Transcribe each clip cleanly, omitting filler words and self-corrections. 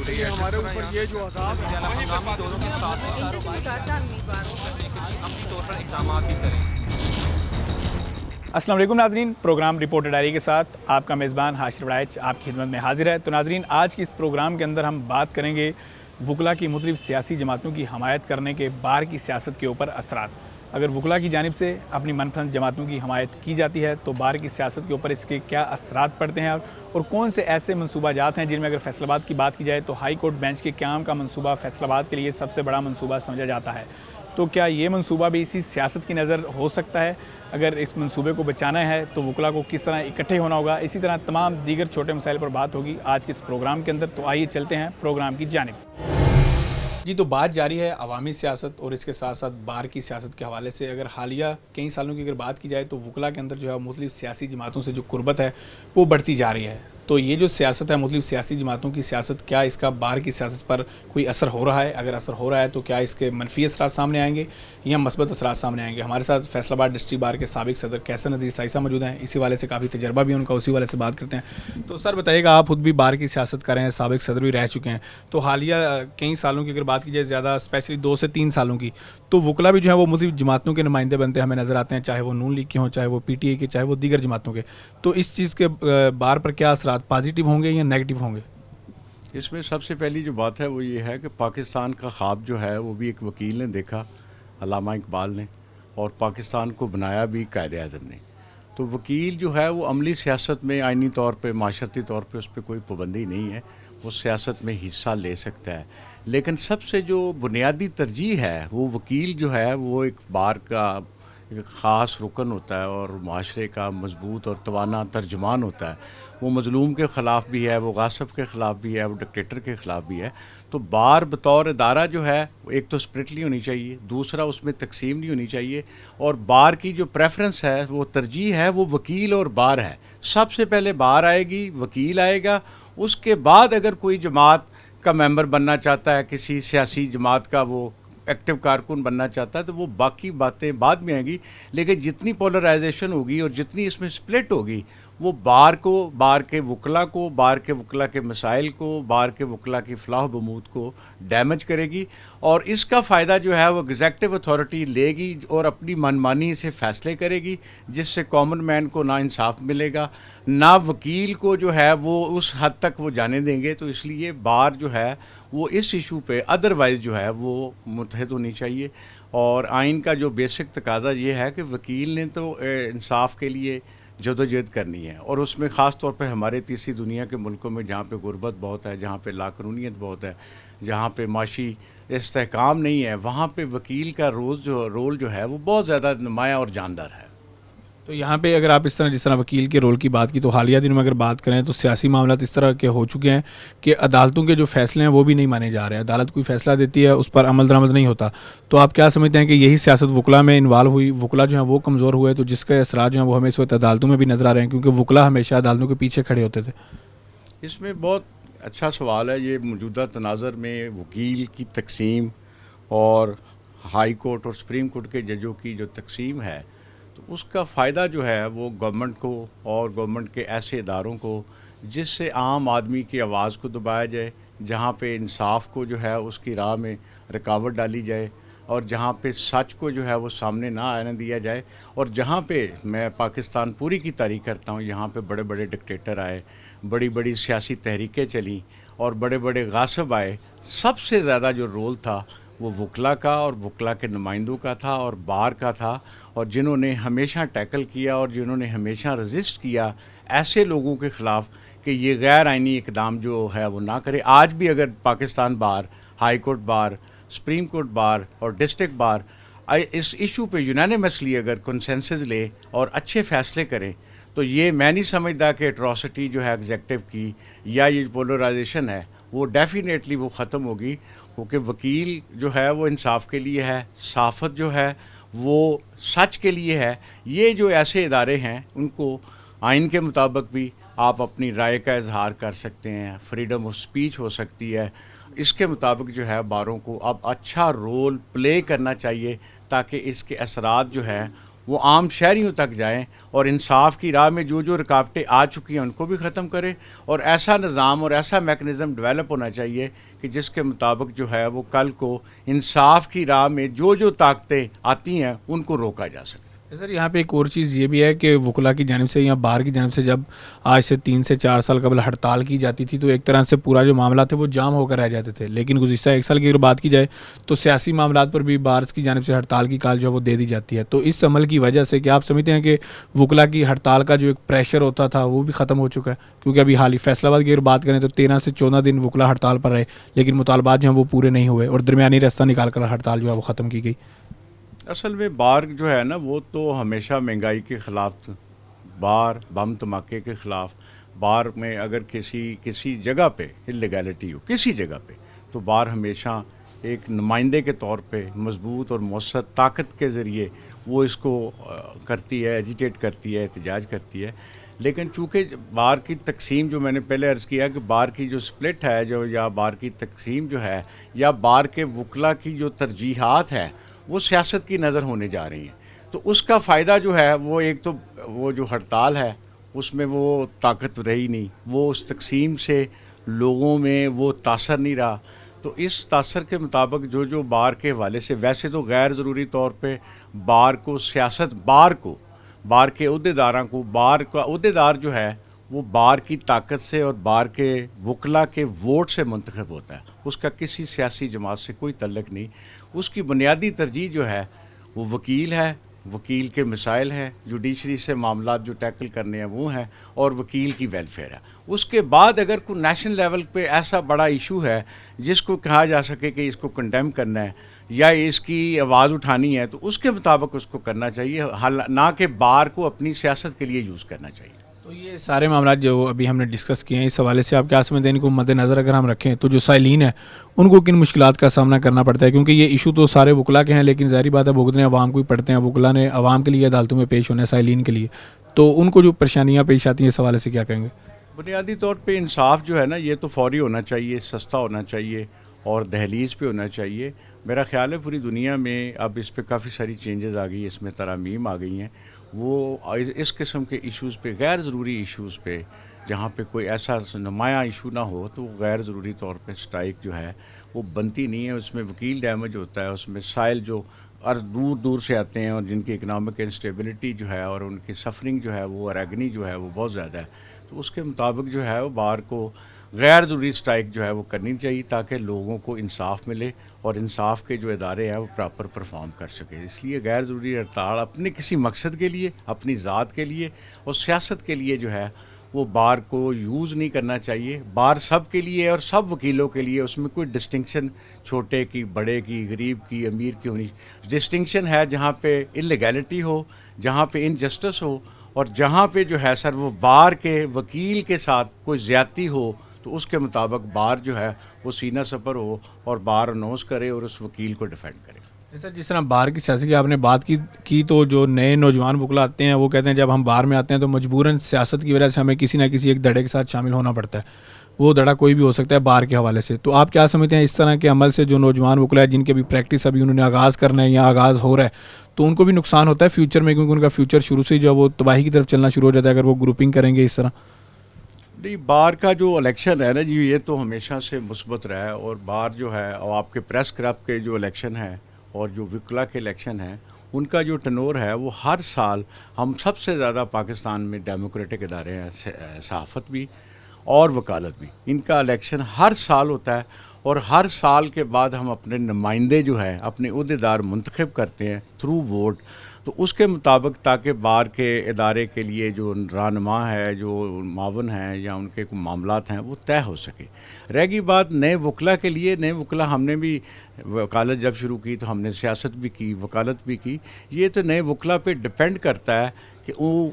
ہو رہی ہے ہمارے اوپر یہ جو عذاب ہے ہنگامی دوروں کے ساتھ عملی طور پر اقدامات بھی کریں۔ السلام علیکم ناظرین، پروگرام رپورٹر ڈائری کے ساتھ آپ کا میزبان حاشر وڑائچ آپ کی خدمت میں حاضر ہے۔ تو ناظرین، آج کی اس پروگرام کے اندر ہم بات کریں گے وکلا کی مختلف سیاسی جماعتوں کی حمایت کرنے کے بار کی سیاست کے اوپر اثرات۔ اگر وکلا کی جانب سے اپنی من پسند جماعتوں کی حمایت کی جاتی ہے تو بار کی سیاست کے اوپر اس کے کیا اثرات پڑتے ہیں، اور کون سے ایسے منصوبہ جات ہیں جن میں اگر فیصل آباد کی بات کی جائے تو ہائی کورٹ بینچ کے قیام کا منصوبہ فیصل آباد کے لیے سب سے بڑا منصوبہ سمجھا جاتا ہے۔ تو کیا یہ منصوبہ بھی اسی سیاست کی نظر ہو سکتا ہے؟ اگر اس منصوبے کو بچانا ہے تو وکلا کو کس طرح اکٹھے ہونا ہوگا؟ اسی طرح تمام دیگر چھوٹے مسائل پر بات ہوگی آج کے اس پروگرام کے اندر۔ تو آئیے چلتے ہیں پروگرام کی جانب۔ جی، تو بات جاری ہے عوامی سیاست اور اس کے ساتھ ساتھ بار کی سیاست کے حوالے سے۔ اگر حالیہ کئی سالوں کی اگر بات کی جائے تو وکلا کے اندر جو ہے مختلف سیاسی جماعتوں سے جو قربت ہے وہ بڑھتی جا رہی ہے۔ تو یہ جو سیاست ہے مختلف سیاسی جماعتوں کی سیاست، کیا اس کا بار کی سیاست پر کوئی اثر ہو رہا ہے؟ اگر اثر ہو رہا ہے تو کیا اس کے منفی اثرات سامنے آئیں گے یا مثبت اثرات سامنے آئیں گے؟ ہمارے ساتھ فیصل آباد ڈسٹرکٹ بار کے سابق صدر کیسر نذیر سائسہ موجود ہیں، اسی والے سے کافی تجربہ بھی ان کا، اسی والے سے بات کرتے ہیں۔ تو سر بتائیے گا، آپ خود بھی بار کی سیاست کر رہے ہیں، سابق صدر بھی رہ چکے ہیں، تو حالیہ کئی سالوں کی اگر بات کی جائے، زیادہ اسپیشلی 2 سے 3 سالوں کی، تو وکلا بھی جو ہے وہ مختلف جماعتوں کے نمائندے بنتے ہمیں نظر آتے ہیں، چاہے وہ نون لیگ کے ہوں، چاہے وہ پی ٹی اے کے، چاہے وہ دیگر جماعتوں کے۔ تو اس چیز کے بار پر کیا اثرات پازیٹیو ہوں گے یا نیگیٹو ہوں گے؟ اس میں سب سے پہلی جو بات ہے وہ یہ ہے کہ پاکستان کا خواب جو ہے وہ بھی ایک وکیل نے دیکھا، علامہ اقبال نے، اور پاکستان کو بنایا بھی قائد اعظم نے۔ تو وکیل جو ہے وہ عملی سیاست میں آئینی طور پہ، معاشرتی طور پہ اس پہ کوئی پابندی نہیں ہے، وہ سیاست میں حصہ لے سکتا ہے، لیکن سب سے جو بنیادی ترجیح ہے وہ وکیل جو ہے وہ ایک بار کا ایک خاص رکن ہوتا ہے اور معاشرے کا مضبوط اور توانا ترجمان ہوتا ہے۔ وہ مظلوم کے خلاف بھی ہے، وہ غاصب کے خلاف بھی ہے، وہ ڈکٹیٹر کے خلاف بھی ہے۔ تو بار بطور ادارہ جو ہے ایک تو اسپرٹلی ہونی چاہیے، دوسرا اس میں تقسیم نہیں ہونی چاہیے، اور بار کی جو پریفرنس ہے وہ ترجیح ہے وہ وکیل اور بار ہے۔ سب سے پہلے بار آئے گی، وکیل آئے گا، اس کے بعد اگر کوئی جماعت کا ممبر بننا چاہتا ہے، کسی سیاسی جماعت کا وہ ایکٹیو کارکن بننا چاہتا ہے، تو وہ باقی باتیں بعد میں آئیں گی۔ لیکن جتنی پولرائزیشن ہوگی اور جتنی اس میں سپلٹ ہوگی، وہ بار کو، بار کے وکلا کو، بار کے وکلا کے مسائل کو، بار کے وکلا کی فلاح و بہبود کو ڈیمیج کرے گی، اور اس کا فائدہ جو ہے وہ ایگزیکٹو اتھارٹی لے گی اور اپنی منمانی سے فیصلے کرے گی، جس سے کامن مین کو نا انصاف ملے گا، نہ وکیل کو جو ہے وہ اس حد تک وہ جانے دیں گے۔ تو اس لیے بار جو ہے وہ اس ایشو پہ ادروائز جو ہے وہ متحد ہونی چاہیے، اور آئین کا جو بیسک تقاضا یہ ہے کہ وکیل نے تو انصاف کے لیے جدوجہد کرنی ہے، اور اس میں خاص طور پہ ہمارے تیسری دنیا کے ملکوں میں جہاں پہ غربت بہت ہے، جہاں پہ لاقانونیت بہت ہے، جہاں پہ معاشی استحکام نہیں ہے، وہاں پہ وکیل کا رول جو ہے وہ بہت زیادہ نمایاں اور جاندار ہے۔ تو یہاں پہ اگر آپ اس طرح جس طرح وکیل کے رول کی بات کی، تو حالیہ دنوں میں اگر بات کریں تو سیاسی معاملات اس طرح کے ہو چکے ہیں کہ عدالتوں کے جو فیصلے ہیں وہ بھی نہیں مانے جا رہے ہیں۔ عدالت کوئی فیصلہ دیتی ہے، اس پر عمل درآمد نہیں ہوتا۔ تو آپ کیا سمجھتے ہیں کہ یہی سیاست وکلا میں انوالو ہوئی، وکلا جو ہیں وہ کمزور ہوئے، تو جس کے اثرات جو ہیں وہ ہمیں اس وقت عدالتوں میں بھی نظر آ رہے ہیں، کیونکہ وکلا ہمیشہ عدالتوں کے پیچھے کھڑے ہوتے تھے؟ اس میں بہت اچھا سوال ہے۔ یہ موجودہ تناظر میں وکیل کی تقسیم اور ہائی کورٹ اور سپریم کورٹ کے ججوں کی جو تقسیم ہے، تو اس کا فائدہ جو ہے وہ گورنمنٹ کو اور گورنمنٹ کے ایسے اداروں کو جس سے عام آدمی کی آواز کو دبایا جائے، جہاں پہ انصاف کو جو ہے اس کی راہ میں رکاوٹ ڈالی جائے، اور جہاں پہ سچ کو جو ہے وہ سامنے نہ آنے دیا جائے، اور جہاں پہ میں پاکستان پوری کی تعریف کرتا ہوں، یہاں پہ بڑے بڑے ڈکٹیٹر آئے، بڑی بڑی سیاسی تحریکیں چلیں اور بڑے بڑے غاصب آئے، سب سے زیادہ جو رول تھا وہ وکلا کا اور وکلا کے نمائندوں کا تھا اور بار کا تھا، اور جنہوں نے ہمیشہ ٹیکل کیا اور جنہوں نے ہمیشہ رزسٹ کیا ایسے لوگوں کے خلاف کہ یہ غیر آئینی اقدام جو ہے وہ نہ کرے۔ آج بھی اگر Pakistan bar, high court bar, supreme court bar اور ڈسٹرکٹ بار اس ایشو پہ یونانیمسلی اگر کنسنسس لے اور اچھے فیصلے کریں، تو یہ میں نہیں سمجھتا کہ اٹراسٹی جو ہے ایگزیکٹو کی یا یہ پولرائزیشن ہے وہ ڈیفینیٹلی وہ ختم ہوگی، کیونکہ وکیل جو ہے وہ انصاف کے لیے ہے، صحافت جو ہے وہ سچ کے لیے ہے۔ یہ جو ایسے ادارے ہیں ان کو آئین کے مطابق بھی آپ اپنی رائے کا اظہار کر سکتے ہیں، فریڈم آف سپیچ ہو سکتی ہے، اس کے مطابق جو ہے باروں کو اب اچھا رول پلے کرنا چاہیے، تاکہ اس کے اثرات جو ہے وہ عام شہریوں تک جائیں اور انصاف کی راہ میں جو جو رکاوٹیں آ چکی ہیں ان کو بھی ختم کریں، اور ایسا نظام اور ایسا میکنزم ڈیولپ ہونا چاہیے کہ جس کے مطابق جو ہے وہ کل کو انصاف کی راہ میں جو جو طاقتیں آتی ہیں ان کو روکا جا سکے۔ سر یہاں پہ ایک اور چیز یہ بھی ہے کہ وکلا کی جانب سے یا بار کی جانب سے جب آج سے 3 سے 4 سال قبل ہڑتال کی جاتی تھی تو ایک طرح سے پورا جو معاملات تھے وہ جام ہو کر رہ جاتے تھے، لیکن گزشتہ 1 سال کی اگر بات کی جائے تو سیاسی معاملات پر بھی بارس کی جانب سے ہڑتال کی کال جو ہے وہ دے دی جاتی ہے۔ تو اس عمل کی وجہ سے کیا آپ سمجھتے ہیں کہ وکلا کی ہڑتال کا جو ایک پریشر ہوتا تھا وہ بھی ختم ہو چکا ہے؟ کیونکہ ابھی حال ہی فیصل آباد کی اگر بات کریں تو 13 سے 14 دن وکلا ہڑتال پر رہے، لیکن مطالبات جو ہیں وہ پورے نہیں ہوئے اور درمیانی راستہ نکال کر ہڑتال جو ہے وہ ختم کی گئی۔ اصل میں بار جو ہے نا وہ تو ہمیشہ مہنگائی کے خلاف تھا، بار بم دھماکے کے خلاف، بار میں اگر کسی جگہ پہ اللیگیلٹی ہو کسی جگہ پہ تو بار ہمیشہ ایک نمائندے کے طور پہ مضبوط اور مؤثر طاقت کے ذریعے وہ اس کو کرتی ہے، ایجیٹیٹ کرتی ہے، احتجاج کرتی ہے۔ لیکن چونکہ بار کی تقسیم جو میں نے پہلے عرض کیا کہ بار کی جو سپلٹ ہے جو یا بار کی تقسیم جو ہے یا بار کے وکلا کی جو ترجیحات ہے وہ سیاست کی نظر ہونے جا رہی ہیں، تو اس کا فائدہ جو ہے وہ ایک تو وہ جو ہڑتال ہے اس میں وہ طاقت رہی نہیں، وہ اس تقسیم سے لوگوں میں وہ تاثر نہیں رہا۔ تو اس تاثر کے مطابق جو بار کے حوالے سے ویسے تو غیر ضروری طور پہ بار کو سیاست بار کے عہدیداراں کو بار کا عہدیدار جو ہے وہ بار کی طاقت سے اور بار کے وکلا کے ووٹ سے منتخب ہوتا ہے، اس کا کسی سیاسی جماعت سے کوئی تعلق نہیں۔ اس کی بنیادی ترجیح جو ہے وہ وکیل ہے، وکیل کے مسائل ہیں، جوڈیشری سے معاملات جو ٹیکل کرنے ہیں وہ ہیں، اور وکیل کی ویلفیئر ہے۔ اس کے بعد اگر کوئی نیشنل لیول پہ ایسا بڑا ایشو ہے جس کو کہا جا سکے کہ اس کو کنڈیم کرنا ہے یا اس کی آواز اٹھانی ہے تو اس کے مطابق اس کو کرنا چاہیے، نہ کہ بار کو اپنی سیاست کے لیے یوز کرنا چاہیے۔ تو یہ سارے معاملات جو ابھی ہم نے ڈسکس کیے ہیں اس حوالے سے آپ کیا سمجھتے ہیں، ان کو مد نظر اگر ہم رکھیں تو جو سائلین ہیں ان کو کن مشکلات کا سامنا کرنا پڑتا ہے؟ کیونکہ یہ ایشو تو سارے وکلا کے ہیں، لیکن ظاہری بات ہے بھگتنے عوام کو ہی پڑتے ہیں، وکلا نے عوام کے لیے عدالتوں میں پیش ہونا ہے سائلین کے لیے، تو ان کو جو پریشانیاں پیش آتی ہیں اس حوالے سے کیا کہیں گے؟ بنیادی طور پہ انصاف جو ہے نا یہ تو فوری ہونا چاہیے، سستا ہونا چاہیے اور دہلیز پہ ہونا چاہیے۔ میرا خیال ہے پوری دنیا میں اب اس پہ کافی ساری چینجز آ گئی، اس میں ترامیم آ گئی ہیں، وہ اس قسم کے ایشوز پہ، غیر ضروری ایشوز پہ جہاں پہ کوئی ایسا نمایاں ایشو نہ ہو تو غیر ضروری طور پہ اسٹرائک جو ہے وہ بنتی نہیں ہے۔ اس میں وکیل ڈیمیج ہوتا ہے، اس میں سائل جو دور دور سے آتے ہیں اور جن کی اکنامک انسٹیبلٹی جو ہے اور ان کی سفرنگ جو ہے وہ ریگنی جو ہے وہ بہت زیادہ ہے، تو اس کے مطابق جو ہے وہ بار کو غیر ضروری اسٹرائک جو ہے وہ کرنی چاہیے تاکہ لوگوں کو انصاف ملے اور انصاف کے جو ادارے ہیں وہ پراپر پرفارم کر سکے۔ اس لیے غیر ضروری ہڑتال اپنے کسی مقصد کے لیے، اپنی ذات کے لیے اور سیاست کے لیے جو ہے وہ بار کو یوز نہیں کرنا چاہیے۔ بار سب کے لیے اور سب وکیلوں کے لیے، اس میں کوئی ڈسٹنکشن چھوٹے کی، بڑے کی، غریب کی، امیر کی ہونی، ڈسٹنکشن ہے جہاں پہ انلیگیلٹی ہو، جہاں پہ انجسٹس ہو اور جہاں پہ جو ہے سر وہ بار کے وکیل کے ساتھ کوئی زیادتی ہو تو اس کے مطابق بار جو ہے وہ سینہ سپر ہو اور بار اناؤنس کرے اور اس وکیل کو ڈیفینڈ کرے۔ سر جس طرح بار کی سیاست کی آپ نے بات کی تو جو نئے نوجوان وکلا آتے ہیں وہ کہتے ہیں جب ہم بار میں آتے ہیں تو مجبوراً سیاست کی وجہ سے ہمیں کسی نہ کسی ایک دھڑے کے ساتھ شامل ہونا پڑتا ہے، وہ دھڑا کوئی بھی ہو سکتا ہے بار کے حوالے سے۔ تو آپ کیا سمجھتے ہیں اس طرح کے عمل سے جو نوجوان وکلا ہے جن کی ابھی پریکٹس ابھی انہوں نے آغاز کرنا ہے یا آغاز ہو رہا ہے تو ان کو بھی نقصان ہوتا ہے فیوچر میں، کیونکہ ان کا فیوچر شروع سے جو ہے وہ تباہی کی طرف چلنا شروع ہو جاتا ہے اگر وہ گروپنگ کریں گے اس طرح؟ نہیں، بار کا جو الیکشن ہے نا جی یہ تو ہمیشہ سے مثبت رہا ہے، اور بار جو ہے اور آپ کے پریس کلب کے جو الیکشن ہے اور جو وکلا کے الیکشن ہیں ان کا جو ٹنور ہے وہ ہر سال، ہم سب سے زیادہ پاکستان میں ڈیموکریٹک ادارے ہیں، صحافت بھی اور وکالت بھی، ان کا الیکشن ہر سال ہوتا ہے اور ہر سال کے بعد ہم اپنے نمائندے جو ہے اپنے عہدیدار منتخب کرتے ہیں تھرو ووٹ، تو اس کے مطابق تاکہ بار کے ادارے کے لیے جو رہنما ہے، جو معاون ہیں یا ان کے معاملات ہیں وہ طے ہو سکے۔ رہ گئی بات نئے وکلا کے لیے، نئے وکلا ہم نے بھی وکالت جب شروع کی تو ہم نے سیاست بھی کی، وکالت بھی کی، یہ تو نئے وکلا پہ ڈپینڈ کرتا ہے کہ وہ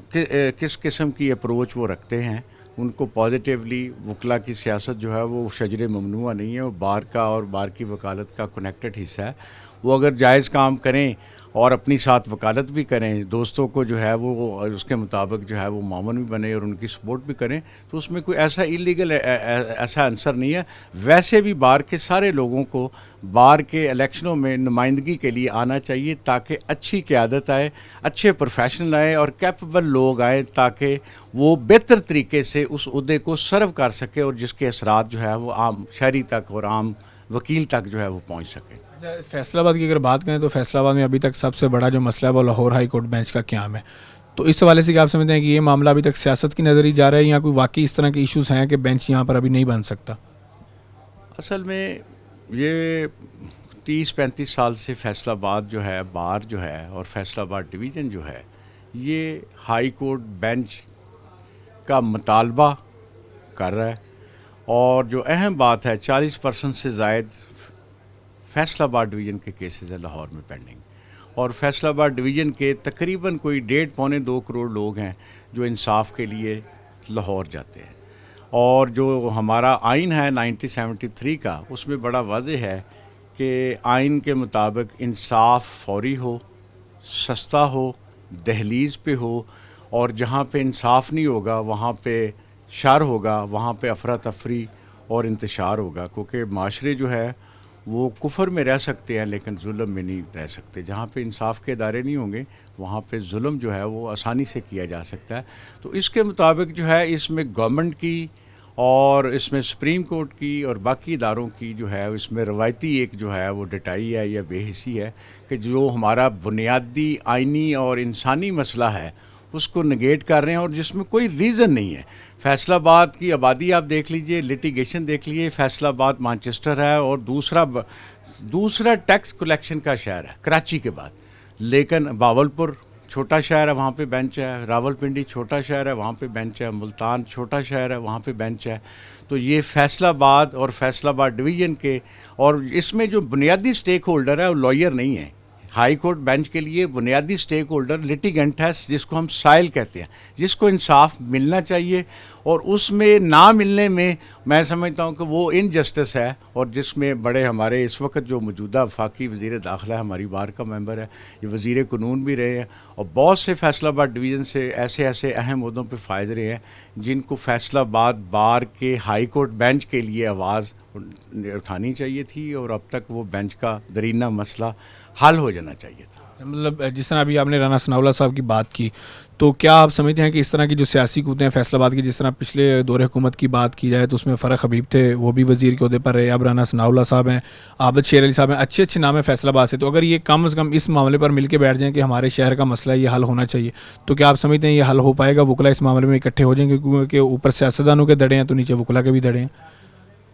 کس قسم کی اپروچ وہ رکھتے ہیں۔ ان کو پازیٹیولی وکلا کی سیاست جو ہے وہ شجر ممنوع نہیں ہے، وہ بار کا اور بار کی وکالت کا کنیکٹڈ حصہ ہے، وہ اگر جائز کام کریں اور اپنی ساتھ وکالت بھی کریں، دوستوں کو جو ہے وہ اس کے مطابق جو ہے وہ معاون بھی بنے اور ان کی سپورٹ بھی کریں، تو اس میں کوئی ایسا ایلیگل ایسا عنصر نہیں ہے۔ ویسے بھی بار کے سارے لوگوں کو بار کے الیکشنوں میں نمائندگی کے لیے آنا چاہیے تاکہ اچھی قیادت آئے، اچھے پروفیشنل آئے اور کیپیبل لوگ آئیں تاکہ وہ بہتر طریقے سے اس عہدے کو سرو کر سکے اور جس کے اثرات جو ہے وہ عام شہری تک اور عام وکیل تک جو ہے وہ پہنچ سکے۔ فیصل آباد کی اگر بات کریں تو فیصل آباد میں ابھی تک سب سے بڑا جو مسئلہ ہے وہ لاہور ہائی کورٹ بینچ کا قیام ہے، تو اس حوالے سے کیا آپ سمجھتے ہیں کہ یہ معاملہ ابھی تک سیاست کی نظر ہی جا رہا ہے یا کوئی واقعی اس طرح کے ایشوز ہیں کہ بینچ یہاں پر ابھی نہیں بن سکتا؟ اصل میں یہ 30-35 سال سے فیصل آباد جو ہے بار جو ہے اور فیصل آباد ڈویژن جو ہے یہ ہائی کورٹ بینچ کا مطالبہ کر رہا ہے، اور جو اہم بات ہے 40% سے زائد فیصل آباد ڈویژن کے کیسز ہیں لاہور میں پینڈنگ، اور فیصل آباد ڈویژن کے تقریباً کوئی 1.5-2 کروڑ لوگ ہیں جو انصاف کے لیے لاہور جاتے ہیں، اور جو ہمارا آئین ہے 1973 کا اس میں بڑا واضح ہے کہ آئین کے مطابق انصاف فوری ہو، سستا ہو، دہلیز پہ ہو، اور جہاں پہ انصاف نہیں ہوگا وہاں پہ شر ہوگا، وہاں پہ افراتفری اور انتشار ہوگا، کیونکہ معاشرے جو ہے وہ کفر میں رہ سکتے ہیں لیکن ظلم میں نہیں رہ سکتے۔ جہاں پہ انصاف کے ادارے نہیں ہوں گے وہاں پہ ظلم جو ہے وہ آسانی سے کیا جا سکتا ہے۔ تو اس کے مطابق جو ہے اس میں گورنمنٹ کی اور اس میں سپریم کورٹ کی اور باقی اداروں کی جو ہے اس میں روایتی ایک جو ہے وہ ڈٹائی ہے یا بے حسی ہے کہ جو ہمارا بنیادی آئینی اور انسانی مسئلہ ہے اس کو نگیٹ کر رہے ہیں، اور جس میں کوئی ریزن نہیں ہے۔ فیصل آباد کی آبادی آپ دیکھ لیجئے، لٹیگیشن دیکھ لیجئے، فیصل آباد مانچسٹر ہے اور دوسرا ٹیکس کلیکشن کا شہر ہے کراچی کے بعد، لیکن باولپور چھوٹا شہر ہے وہاں پہ بینچ ہے، راولپنڈی چھوٹا شہر ہے وہاں پہ بینچ ہے، ملتان چھوٹا شہر ہے وہاں پہ بینچ ہے۔ تو یہ فیصل آباد اور فیصل آباد ڈویژن کے، اور اس میں جو بنیادی سٹیک ہولڈر ہے وہ لائر نہیں ہے۔ ہائی کورٹ بینچ کے لیے بنیادی سٹیک ہولڈر لٹیگنٹ ہے، جس کو ہم سائل کہتے ہیں، جس کو انصاف ملنا چاہیے، اور اس میں نہ ملنے میں سمجھتا ہوں کہ وہ انجسٹس ہے، اور جس میں بڑے ہمارے اس وقت جو موجودہ وفاقی وزیر داخلہ ہے ہماری بار کا ممبر ہے، یہ وزیر قانون بھی رہے ہیں، اور بہت سے فیصل آباد ڈویژن سے ایسے اہم عہدوں پہ فائز رہے ہیں جن کو فیصل آباد بار کے ہائی کورٹ بینچ کے لیے آواز اٹھانی چاہیے تھی، اور اب تک وہ بینچ کا درینہ مسئلہ حل ہو جانا چاہیے تھا۔ مطلب جس طرح ابھی آپ نے رانا ثناء اللہ صاحب کی بات کی، تو کیا آپ سمجھتے ہیں کہ اس طرح کی جو سیاسی قوتیں ہیں فیصل آباد کی، جس طرح پچھلے دور حکومت کی بات کی جائے تو اس میں فرق حبیب تھے، وہ بھی وزیر کے عہدے پر رہے، اب رانا ثناء اللہ صاحب ہیں، عابد شیر علی صاحب ہیں، اچھے نام ہیں فیصل آباد سے، تو اگر یہ کم از کم اس معاملے پر مل کے بیٹھ جائیں کہ ہمارے شہر کا مسئلہ یہ حل ہونا چاہیے، تو کیا آپ سمجھتے ہیں یہ حل ہو پائے گا؟ وکلا اس معاملے میں اکٹھے ہو جائیں گے کیونکہ اوپر سیاستدانوں کے دڑے ہیں تو نیچے وکلا کے بھی دڑے ہیں؟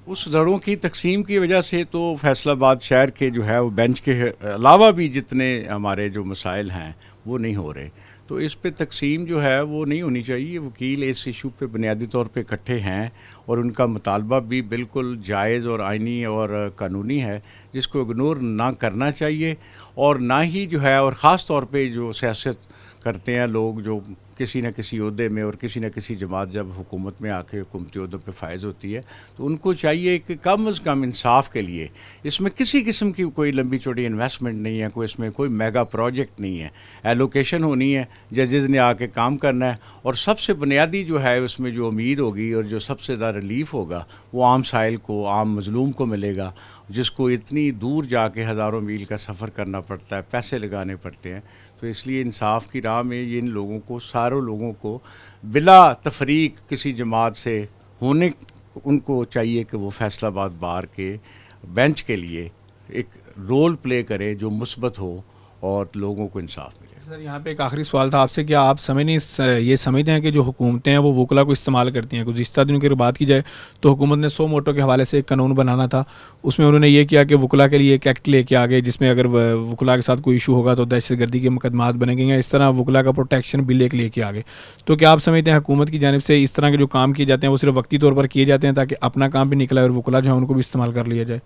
اس دڑوں کی تقسیم کی وجہ سے تو فیصل آباد شہر کے جو ہے وہ بینچ کے علاوہ بھی جتنے ہمارے جو مسائل ہیں وہ نہیں ہو رہے، تو اس پہ تقسیم جو ہے وہ نہیں ہونی چاہیے۔ وکیل اس ایشو پہ بنیادی طور پہ اکٹھے ہیں اور ان کا مطالبہ بھی بالکل جائز اور آئینی اور قانونی ہے، جس کو اگنور نہ کرنا چاہیے، اور نہ ہی جو ہے، اور خاص طور پہ جو سیاست کرتے ہیں لوگ جو کسی نہ کسی عہدے میں اور کسی نہ کسی جماعت جب حکومت میں آ کے حکومتی عہدوں پہ فائز ہوتی ہے تو ان کو چاہیے کہ کم از کم انصاف کے لیے اس میں کسی قسم کی کوئی لمبی چوڑی انویسٹمنٹ نہیں ہے، کوئی اس میں کوئی میگا پروجیکٹ نہیں ہے، ایلوکیشن ہونی ہے، ججز نے آ کے کام کرنا ہے، اور سب سے بنیادی جو ہے اس میں جو امید ہوگی اور جو سب سے زیادہ ریلیف ہوگا وہ عام سائل کو، عام مظلوم کو ملے گا، جس کو اتنی دور جا کے ہزاروں میل کا سفر کرنا پڑتا ہے، پیسے لگانے پڑتے ہیں۔ تو اس لیے انصاف کی راہ میں یہ ان لوگوں کو، ساروں لوگوں کو بلا تفریق کسی جماعت سے ہونے، ان کو چاہیے کہ وہ فیصل آباد بار کے بینچ کے لیے ایک رول پلے کرے جو مثبت ہو اور لوگوں کو انصاف ملے۔ سر یہاں پہ ایک آخری سوال تھا آپ سے، کیا آپ یہ سمجھتے ہیں کہ جو حکومتیں ہیں وہ وکلا کو استعمال کرتی ہیں؟ گزشتہ دنوں کی بات کی جائے تو حکومت نے 100 موٹو کے حوالے سے ایک قانون بنانا تھا، اس میں انہوں نے یہ کیا کہ وکلا کے لیے ایک ایکٹ لے کے آگے جس میں اگر وکلا کے ساتھ کوئی ایشو ہوگا تو دہشت گردی کے مقدمات بنے گے، اس طرح وکلا کا پروٹیکشن بل ایک لے کے آگے۔ تو کیا آپ سمجھتے ہیں حکومت کی جانب سے اس طرح کے جو کام کیے جاتے ہیں وہ صرف وقتی طور پر کیے جاتے ہیں تاکہ اپنا کام بھی نکلا اور وکلا جو ہے ان کو بھی استعمال کر لیا جائے؟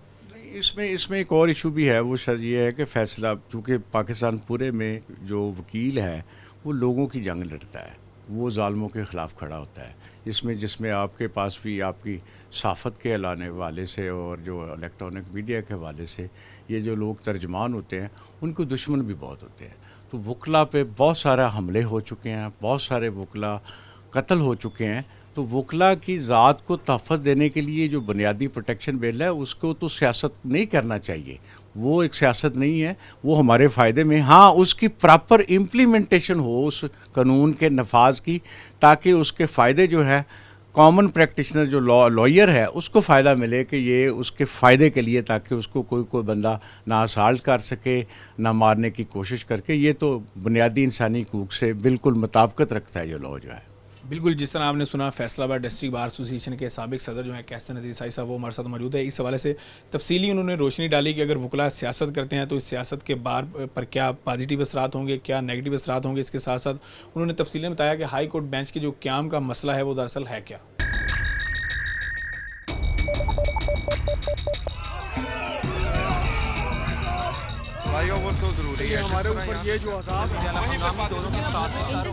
اس میں ایک اور ایشو بھی ہے، وہ شاید یہ ہے کہ فیصلہ چونکہ پاکستان پورے میں جو وکیل ہے وہ لوگوں کی جنگ لڑتا ہے، وہ ظالموں کے خلاف کھڑا ہوتا ہے. جس میں آپ کے پاس بھی آپ کی صحافت کے اعلانے والے سے اور جو الیکٹرانک میڈیا کے حوالے سے یہ جو لوگ ترجمان ہوتے ہیں ان کو دشمن بھی بہت ہوتے ہیں. تو وکلا پہ بہت سارے حملے ہو چکے ہیں, بہت سارے وکلا قتل ہو چکے ہیں. تو وکلا کی ذات کو تحفظ دینے کے لیے جو بنیادی پروٹیکشن بل ہے اس کو تو سیاست نہیں کرنا چاہیے, وہ ایک سیاست نہیں ہے, وہ ہمارے فائدے میں. ہاں اس کی پراپر امپلیمنٹیشن ہو اس قانون کے نفاذ کی, تاکہ اس کے فائدے جو ہے کامن پریکٹیشنر جو لائر ہے اس کو فائدہ ملے کہ یہ اس کے فائدے کے لیے, تاکہ اس کو کوئی بندہ نہ اسالٹ کر سکے نہ مارنے کی کوشش کر کے. یہ تو بنیادی انسانی حقوق سے بالکل مطابقت رکھتا ہے یہ لا جو ہے. بالکل, جس طرح آپ نے سنا فیصل آباد ڈسٹرکٹ بار ایسوسی ایشن کے سابق صدر جو ہیں کیسر نذیر سائی صاحب, وہ ہمارے ساتھ موجود ہے. اس حوالے سے تفصیلی انہوں نے روشنی ڈالی کہ اگر وکلا سیاست کرتے ہیں تو اس سیاست کے بار پر کیا پازیٹیو اثرات ہوں گے, کیا نیگیٹو اثرات ہوں گے. اس کے ساتھ ساتھ انہوں نے تفصیلی بتایا کہ ہائی کورٹ بینچ کے جو قیام کا مسئلہ ہے وہ دراصل ہے کیا. وہ تو ضروری ہے ہمارے اوپر یہ جو عذاب ہنگامی دوروں کے ساتھ عملی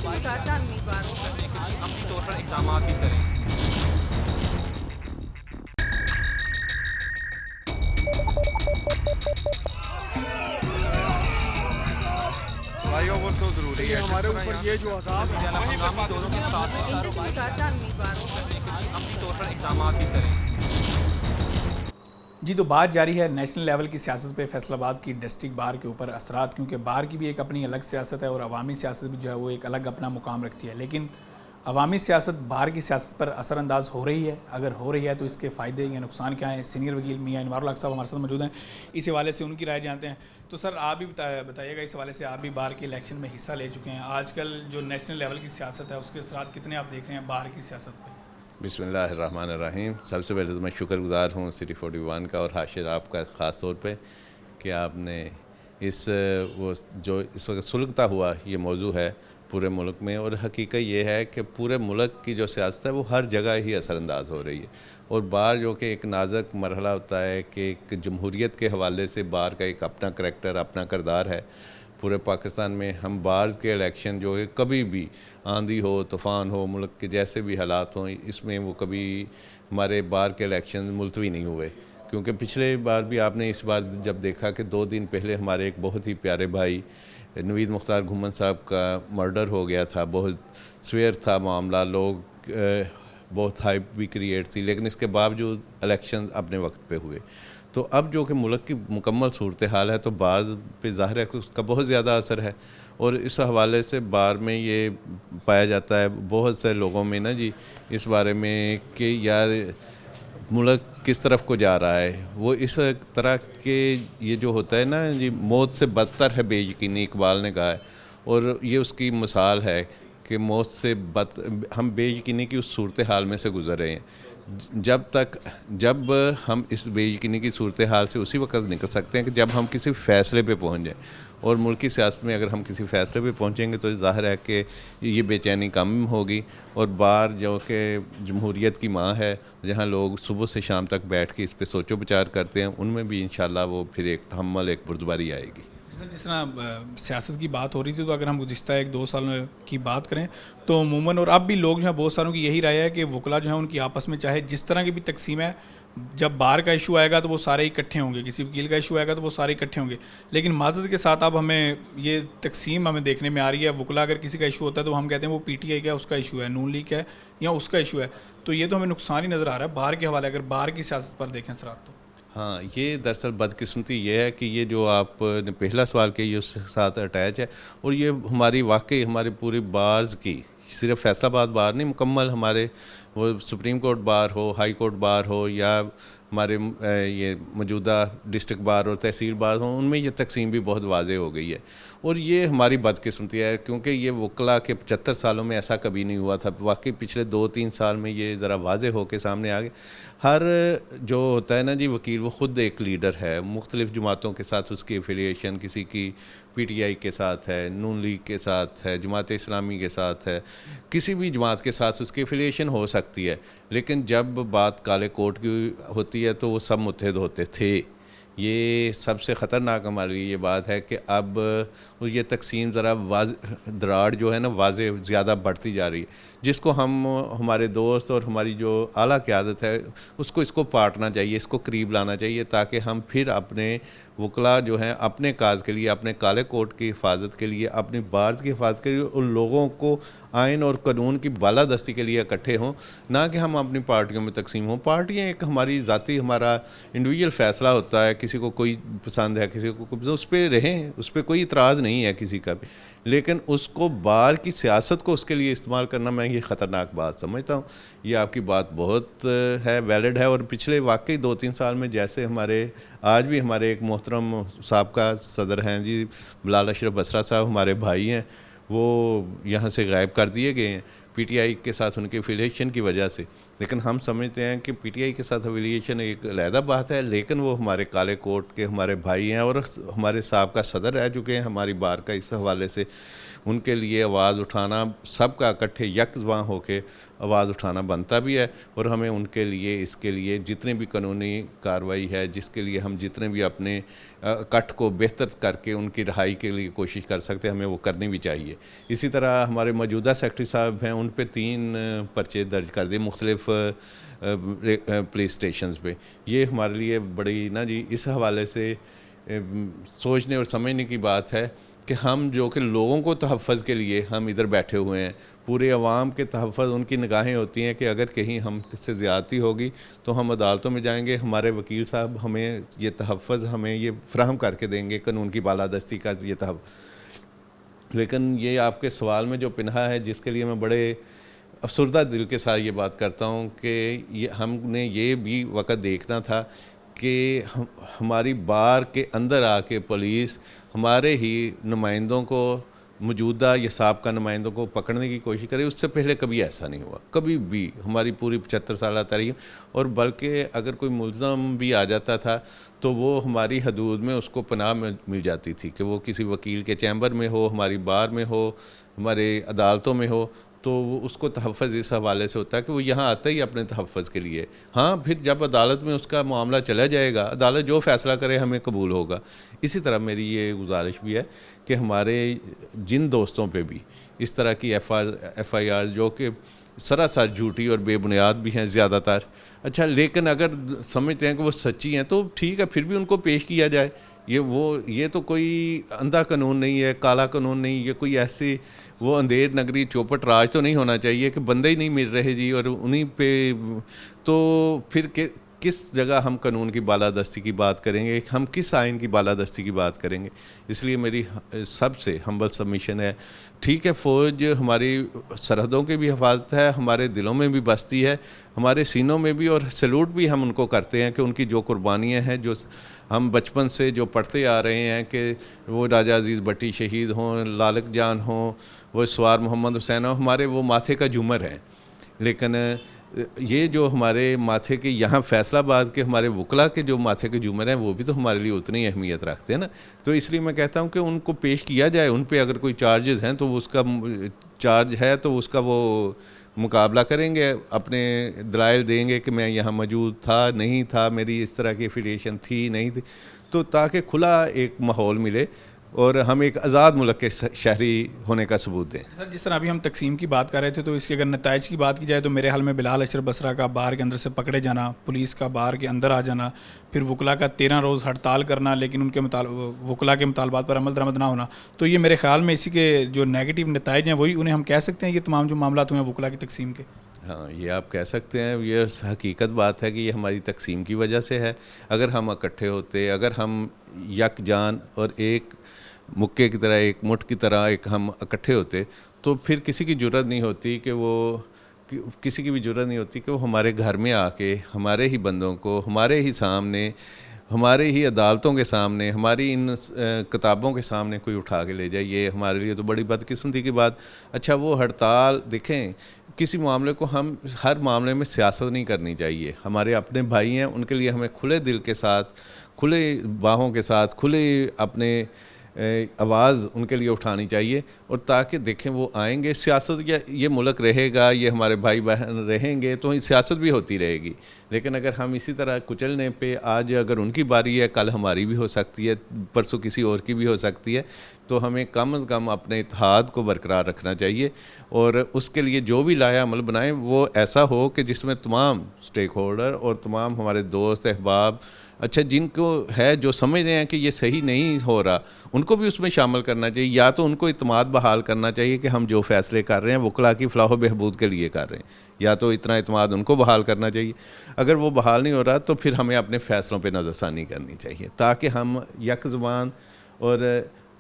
طور پر اقدامات بھی کریں. وہ تو ضروری ہے ہمارے اوپر یہ جو عذاب ہنگامی دوروں کے ساتھ عملی طور پر اقدامات بھی کریں. جی, تو بات جاری ہے نیشنل لیول کی سیاست پہ فیصل آباد کی ڈسٹرکٹ بار کے اوپر اثرات, کیونکہ بار کی بھی ایک اپنی الگ سیاست ہے اور عوامی سیاست بھی جو ہے وہ ایک الگ اپنا مقام رکھتی ہے. لیکن عوامی سیاست بار کی سیاست پر اثر انداز ہو رہی ہے, اگر ہو رہی ہے تو اس کے فائدے یا نقصان کیا ہیں. سینئر وکیل میاں انوار الحق صاحب ہمارے ساتھ موجود ہیں, اس حوالے سے ان کی رائے جانتے ہیں. تو سر آپ بھی بتائیے گا, اس حوالے سے آپ بھی بار کے الیکشن میں حصہ لے چکے ہیں, آج کل جو نیشنل لیول کی سیاست ہے اس کے اثرات کتنے آپ دیکھ رہے ہیں بار کی سیاست پہ؟ بسم اللہ الرحمن الرحیم. سب سے پہلے تو میں شکر گزار ہوں سٹی 41 کا اور حاشر آپ کا خاص طور پہ کہ آپ نے وہ جو اس وقت سلگتا ہوا یہ موضوع ہے پورے ملک میں, اور حقیقت یہ ہے کہ پورے ملک کی جو سیاست ہے وہ ہر جگہ ہی اثر انداز ہو رہی ہے. اور بار جو کہ ایک نازک مرحلہ ہوتا ہے کہ ایک جمہوریت کے حوالے سے بار کا ایک اپنا کریکٹر, اپنا کردار ہے. پورے پاکستان میں ہم بارز کے الیکشن جو ہے کبھی بھی آندھی ہو, طوفان ہو, ملک کے جیسے بھی حالات ہوں, اس میں وہ کبھی ہمارے بار کے الیکشن ملتوی نہیں ہوئے. کیونکہ پچھلے بار بھی آپ نے اس بار جب دیکھا کہ 2 دن پہلے ہمارے ایک بہت ہی پیارے بھائی نوید مختار گھومن صاحب کا مرڈر ہو گیا تھا. بہت سویر تھا معاملہ, لوگ بہت ہائپ بھی کریٹ تھی, لیکن اس کے باوجود الیکشن اپنے وقت پہ ہوئے. تو اب جو کہ ملک کی مکمل صورتحال ہے تو بعض پہ ظاہر ہے کہ اس کا بہت زیادہ اثر ہے, اور اس حوالے سے بار میں یہ پایا جاتا ہے بہت سے لوگوں میں نا جی اس بارے میں کہ یار ملک کس طرف کو جا رہا ہے. وہ اس طرح کے یہ جو ہوتا ہے نا جی, موت سے بدتر ہے بے یقینی, اقبال نے کہا ہے, اور یہ اس کی مثال ہے کہ موت سے ہم بے یقینی کی اس صورتحال میں سے گزر رہے ہیں. جب ہم اس بے یقینی کی صورتحال سے اسی وقت نکل سکتے ہیں کہ جب ہم کسی فیصلے پہ پہنچ جائیں, اور ملکی سیاست میں اگر ہم کسی فیصلے پہ پہنچیں گے تو ظاہر ہے کہ یہ بے چینی کم ہوگی. اور بار جو کہ جمہوریت کی ماں ہے, جہاں لوگ صبح سے شام تک بیٹھ کے اس پہ سوچ و بچار کرتے ہیں, ان میں بھی انشاءاللہ وہ پھر ایک تحمل, ایک بردباری آئے گی. جس طرح سیاست کی بات ہو رہی تھی, تو اگر ہم گزشتہ 1-2 سال کی بات کریں تو عموماً, اور اب بھی لوگ جو ہیں بہت ساروں کی یہی رائے ہے کہ وکلا جو ہیں ان کی آپس میں چاہے جس طرح کی بھی تقسیم ہے, جب بار کا ایشو آئے گا تو وہ سارے اکٹھے ہوں گے, کسی وکیل کا ایشو آئے گا تو وہ سارے اکٹھے ہوں گے. لیکن معذرت کے ساتھ اب ہمیں یہ تقسیم ہمیں دیکھنے میں آ رہی ہے. وکلا اگر کسی کا ایشو ہوتا ہے تو ہم کہتے ہیں وہ پی ٹی آئی کا اس کا ایشو ہے, نون لیگ کا ہے یا اس کا ایشو ہے. تو یہ تو ہمیں نقصان ہی نظر آ رہا ہے بار کے حوالے, اگر بار کی سیاست پر دیکھیں اثرات تو. ہاں, یہ دراصل بدقسمتی یہ ہے کہ یہ جو آپ نے پہلا سوال کیا یہ اس کے ساتھ اٹیچ ہے, اور یہ ہماری واقعی ہماری پوری بارز کی, صرف فیصل آباد بار نہیں, مکمل ہمارے وہ سپریم کورٹ بار ہو, ہائی کورٹ بار ہو, یا ہمارے یہ موجودہ ڈسٹرکٹ بار اور تحصیل بار ہوں, ان میں یہ تقسیم بھی بہت واضح ہو گئی ہے. اور یہ ہماری بدقسمتی ہے کیونکہ یہ وکلا کے 75 سالوں میں ایسا کبھی نہیں ہوا تھا. واقعی پچھلے 2-3 سال میں یہ ذرا واضح ہو کے سامنے آ گئے. ہر جو ہوتا ہے نا جی وکیل, وہ خود ایک لیڈر ہے, مختلف جماعتوں کے ساتھ اس کی ایفیلیشن, کسی کی پی ٹی آئی کے ساتھ ہے, نون لیگ کے ساتھ ہے, جماعت اسلامی کے ساتھ ہے, کسی بھی جماعت کے ساتھ اس کی ایفیلیشن ہو سکتی ہے. لیکن جب بات کالے کوٹ کی ہوتی ہے تو وہ سب متحد ہوتے تھے. یہ سب سے خطرناک ہمارے لیے یہ بات ہے کہ اب یہ تقسیم ذرا دراڑ جو ہے نا واضح زیادہ بڑھتی جا رہی ہے، جس کو ہمارے دوست اور ہماری جو اعلیٰ قیادت ہے اس کو پاٹنا چاہیے، اس کو قریب لانا چاہیے، تاکہ ہم پھر اپنے وکلا جو ہیں اپنے کاز کے لیے، اپنے کالے کوٹ کی حفاظت کے لیے، اپنی بارز کی حفاظت کے لیے ان لوگوں کو آئین اور قانون کی بالادستی کے لیے اکٹھے ہوں، نہ کہ ہم اپنی پارٹیوں میں تقسیم ہوں۔ پارٹیاں ایک ہماری ذاتی ہمارا انڈیویجول فیصلہ ہوتا ہے، کسی کو کوئی پسند ہے، کسی کو کوئی پسند، اس پہ رہیں، اس پہ کوئی اعتراض نہیں ہے کسی کا بھی، لیکن اس کو بار کی سیاست کو اس کے لیے استعمال کرنا میں یہ خطرناک بات سمجھتا ہوں۔ یہ آپ کی بات بہت ہے، ویلڈ ہے، اور پچھلے واقعی 2-3 سال میں جیسے آج بھی ہمارے ایک محترم سابقہ صدر ہیں جی بلال اشرف بصرہ صاحب، ہمارے بھائی ہیں، وہ یہاں سے غائب کر دیے گئے ہیں پی ٹی آئی کے ساتھ ان کے افیلیشن کی وجہ سے، لیکن ہم سمجھتے ہیں کہ پی ٹی آئی کے ساتھ افیلیشن ایک علیحدہ بات ہے، لیکن وہ ہمارے کالے کوٹ کے ہمارے بھائی ہیں، اور ہمارے سابقہ صدر رہ چکے ہیں ہماری بار کا، اس حوالے سے ان کے لیے آواز اٹھانا، سب کا اکٹھے یک زباں ہو کے آواز اٹھانا بنتا بھی ہے، اور ہمیں ان کے لیے، اس کے لیے جتنی بھی قانونی کارروائی ہے، جس کے لیے ہم جتنے بھی اپنے کٹ کو بہتر کر کے ان کی رہائی کے لیے کوشش کر سکتے ہیں، ہمیں وہ کرنی بھی چاہیے۔ اسی طرح ہمارے موجودہ سیکرٹری صاحب ہیں، ان پہ 3 پرچے درج کر دیے مختلف پولیس اسٹیشنز پہ۔ یہ ہمارے لیے بڑی جی اس حوالے سے سوچنے اور سمجھنے کی بات ہے کہ ہم جو کہ لوگوں کو تحفظ کے لیے ہم ادھر بیٹھے ہوئے ہیں، پورے عوام کے تحفظ، ان کی نگاہیں ہوتی ہیں کہ اگر کہیں ہم سے زیادتی ہوگی تو ہم عدالتوں میں جائیں گے، ہمارے وکیل صاحب ہمیں یہ تحفظ ہمیں یہ فراہم کر کے دیں گے، قانون کی بالادستی کا یہ تحفظ۔ لیکن یہ آپ کے سوال میں جو پنہا ہے، جس کے لیے میں بڑے افسردہ دل کے ساتھ یہ بات کرتا ہوں کہ ہم نے یہ بھی وقت دیکھنا تھا کہ ہماری بار کے اندر آ کے پولیس ہمارے ہی نمائندوں کو، موجودہ یا سابقہ نمائندوں کو پکڑنے کی کوشش کرے۔ اس سے پہلے کبھی ایسا نہیں ہوا، کبھی بھی، ہماری پوری 75 سالہ تاریخ۔ اور بلکہ اگر کوئی ملزم بھی آ جاتا تھا تو وہ ہماری حدود میں اس کو پناہ مل جاتی تھی، کہ وہ کسی وکیل کے چیمبر میں ہو، ہماری بار میں ہو، ہمارے عدالتوں میں ہو، تو اس کو تحفظ اس حوالے سے ہوتا ہے کہ وہ یہاں آتا ہی اپنے تحفظ کے لیے۔ ہاں، پھر جب عدالت میں اس کا معاملہ چلا جائے گا، عدالت جو فیصلہ کرے ہمیں قبول ہوگا۔ اسی طرح میری یہ گزارش بھی ہے کہ ہمارے جن دوستوں پہ بھی اس طرح کی ایف آئی آر جو کہ سراسر جھوٹی اور بے بنیاد بھی ہیں زیادہ تر، اچھا، لیکن اگر سمجھتے ہیں کہ وہ سچی ہیں تو ٹھیک ہے، پھر بھی ان کو پیش کیا جائے۔ یہ تو کوئی اندھا قانون نہیں ہے، کالا قانون نہیں، یہ کوئی ایسی وہ اندھیر نگری چوپٹ راج تو نہیں ہونا چاہیے کہ بندے ہی نہیں مل رہے جی، اور انہیں پہ تو پھر کس جگہ ہم قانون کی بالادستی کی بات کریں گے، ہم کس آئین کی بالادستی کی بات کریں گے؟ اس لیے میری سب سے ہمبل سبمیشن ہے، ٹھیک ہے، فوج ہماری سرحدوں کی بھی حفاظت ہے، ہمارے دلوں میں بھی بستی ہے، ہمارے سینوں میں بھی، اور سیلوٹ بھی ہم ان کو کرتے ہیں کہ ان کی جو قربانیاں ہیں، جو ہم بچپن سے جو پڑھتے آ رہے ہیں کہ وہ راجہ عزیز بٹی شہید ہوں، لالک جان ہوں، وہ سوار محمد حسین ہوں، ہمارے وہ ماتھے کا جھومر ہیں۔ لیکن یہ جو ہمارے ماتھے کے یہاں فیصلہ آباد کے ہمارے وکلا کے جو ماتھے کے جھومر ہیں، وہ بھی تو ہمارے لیے اتنی اہمیت رکھتے ہیں نا۔ تو اس لیے میں کہتا ہوں کہ ان کو پیش کیا جائے، ان پہ اگر کوئی چارجز ہیں تو اس کا چارج ہے تو اس کا وہ مقابلہ کریں گے، اپنے دلائل دیں گے کہ میں یہاں موجود تھا، نہیں تھا، میری اس طرح کی افیلیشن تھی، نہیں تھی، تو تاکہ کھلا ایک ماحول ملے اور ہم ایک آزاد ملک کے شہری ہونے کا ثبوت دیں۔ سر، جس طرح ابھی ہم تقسیم کی بات کر رہے تھے، تو اس کے اگر نتائج کی بات کی جائے تو میرے حال میں بلال اشرف بصرہ کا بار کے اندر سے پکڑے جانا، پولیس کا بار کے اندر آ جانا، پھر وکلا کا 13 روز ہڑتال کرنا لیکن ان کے وکلا کے مطالبات پر عمل درآمد نہ ہونا، تو یہ میرے خیال میں اسی کے جو نیگیٹو نتائج ہیں وہی انہیں ہم کہہ سکتے ہیں یہ تمام جو معاملات ہوئے ہیں وکلا کی تقسیم کے۔ ہاں، یہ آپ کہہ سکتے ہیں، یہ حقیقت بات ہے کہ یہ ہماری تقسیم کی وجہ سے ہے۔ اگر ہم اکٹھے ہوتے، اگر ہم یک جان اور ایک مکے کی طرح، ایک مٹھ کی طرح ایک ہم اکٹھے ہوتے، تو پھر کسی کی جرأت نہیں ہوتی کہ وہ ہمارے گھر میں آ کے ہمارے ہی بندوں کو ہمارے ہی سامنے، ہمارے ہی عدالتوں کے سامنے، ہماری ان کتابوں کے سامنے کوئی اٹھا کے لے جائے۔ یہ ہمارے لیے تو بڑی بدقسمتی کی بات۔ اچھا، وہ ہڑتال دیکھیں، کسی معاملے کو ہم ہر معاملے میں سیاست نہیں کرنی چاہیے۔ ہمارے اپنے بھائی ہیں، ان کے لیے ہمیں کھلے دل کے ساتھ، کھلے باہوں کے ساتھ، کھلے اپنے آواز ان کے لیے اٹھانی چاہیے، اور تاکہ دیکھیں وہ آئیں گے، سیاست یہ ملک رہے گا، یہ ہمارے بھائی بہن رہیں گے تو سیاست بھی ہوتی رہے گی. لیکن اگر ہم اسی طرح کچلنے پہ، آج اگر ان کی باری ہے کل ہماری بھی ہو سکتی ہے، پرسوں کسی اور کی بھی ہو سکتی ہے، تو ہمیں کم از کم اپنے اتحاد کو برقرار رکھنا چاہیے، اور اس کے لیے جو بھی لایا عمل بنائیں وہ ایسا ہو کہ جس میں تمام سٹیک ہولڈر اور تمام ہمارے دوست احباب، اچھا جن کو ہے جو سمجھ رہے ہیں کہ یہ صحیح نہیں ہو رہا، ان کو بھی اس میں شامل کرنا چاہیے. یا تو ان کو اعتماد بحال کرنا چاہیے کہ ہم جو فیصلے کر رہے ہیں وکلاء کی فلاح و بہبود کے لیے کر رہے ہیں، یا تو اتنا اعتماد ان کو بحال کرنا چاہیے. اگر وہ بحال نہیں ہو رہا تو پھر ہمیں اپنے فیصلوں پہ نظر ثانی کرنی چاہیے، تاکہ ہم یک زبان اور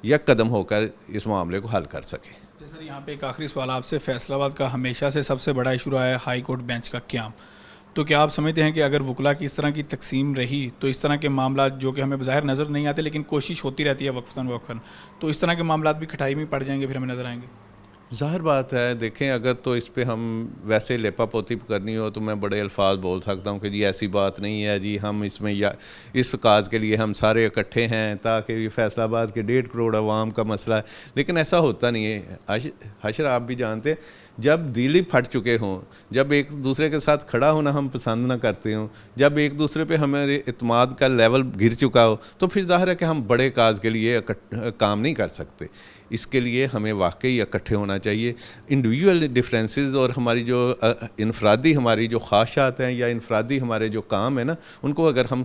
یک قدم ہو کر اس معاملے کو حل کر سکیں. سر یہاں پہ ایک آخری سوال آپ سے. فیصل آباد کا ہمیشہ سے سب سے بڑا ایشو رہا ہے ہائی کورٹ بینچ کا قیام. تو کیا آپ سمجھتے ہیں کہ اگر وکلاء کی اس طرح کی تقسیم رہی تو اس طرح کے معاملات جو کہ ہمیں بظاہر نظر نہیں آتے لیکن کوشش ہوتی رہتی ہے وقفاً، تو اس طرح کے معاملات بھی کھٹائی میں پڑ جائیں گے، پھر ہمیں نظر آئیں گے؟ ظاہر بات ہے، دیکھیں اگر تو اس پہ ہم ویسے لیپا پوتی کرنی ہو تو میں بڑے الفاظ بول سکتا ہوں کہ جی ایسی بات نہیں ہے، جی ہم اس میں یا اس کاز کے لیے ہم سارے اکٹھے ہیں تاکہ یہ فیصل آباد کے 1.5 کروڑ عوام کا مسئلہ ہے. لیکن ایسا ہوتا نہیں ہے. حشر آپ بھی جانتے ہیں، جب دل پھٹ چکے ہوں، جب ایک دوسرے کے ساتھ کھڑا ہونا ہم پسند نہ کرتے ہوں، جب ایک دوسرے پہ ہمارے اعتماد کا لیول گر چکا ہو، تو پھر ظاہر ہے کہ ہم بڑے کاز کے لیے کام نہیں کر سکتے. اس کے لیے ہمیں واقعی اکٹھے ہونا چاہیے. انڈیویجول ڈفرینسز اور ہماری جو انفرادی ہماری جو خواہشات ہیں یا انفرادی ہمارے جو کام ہیں نا، ان کو اگر ہم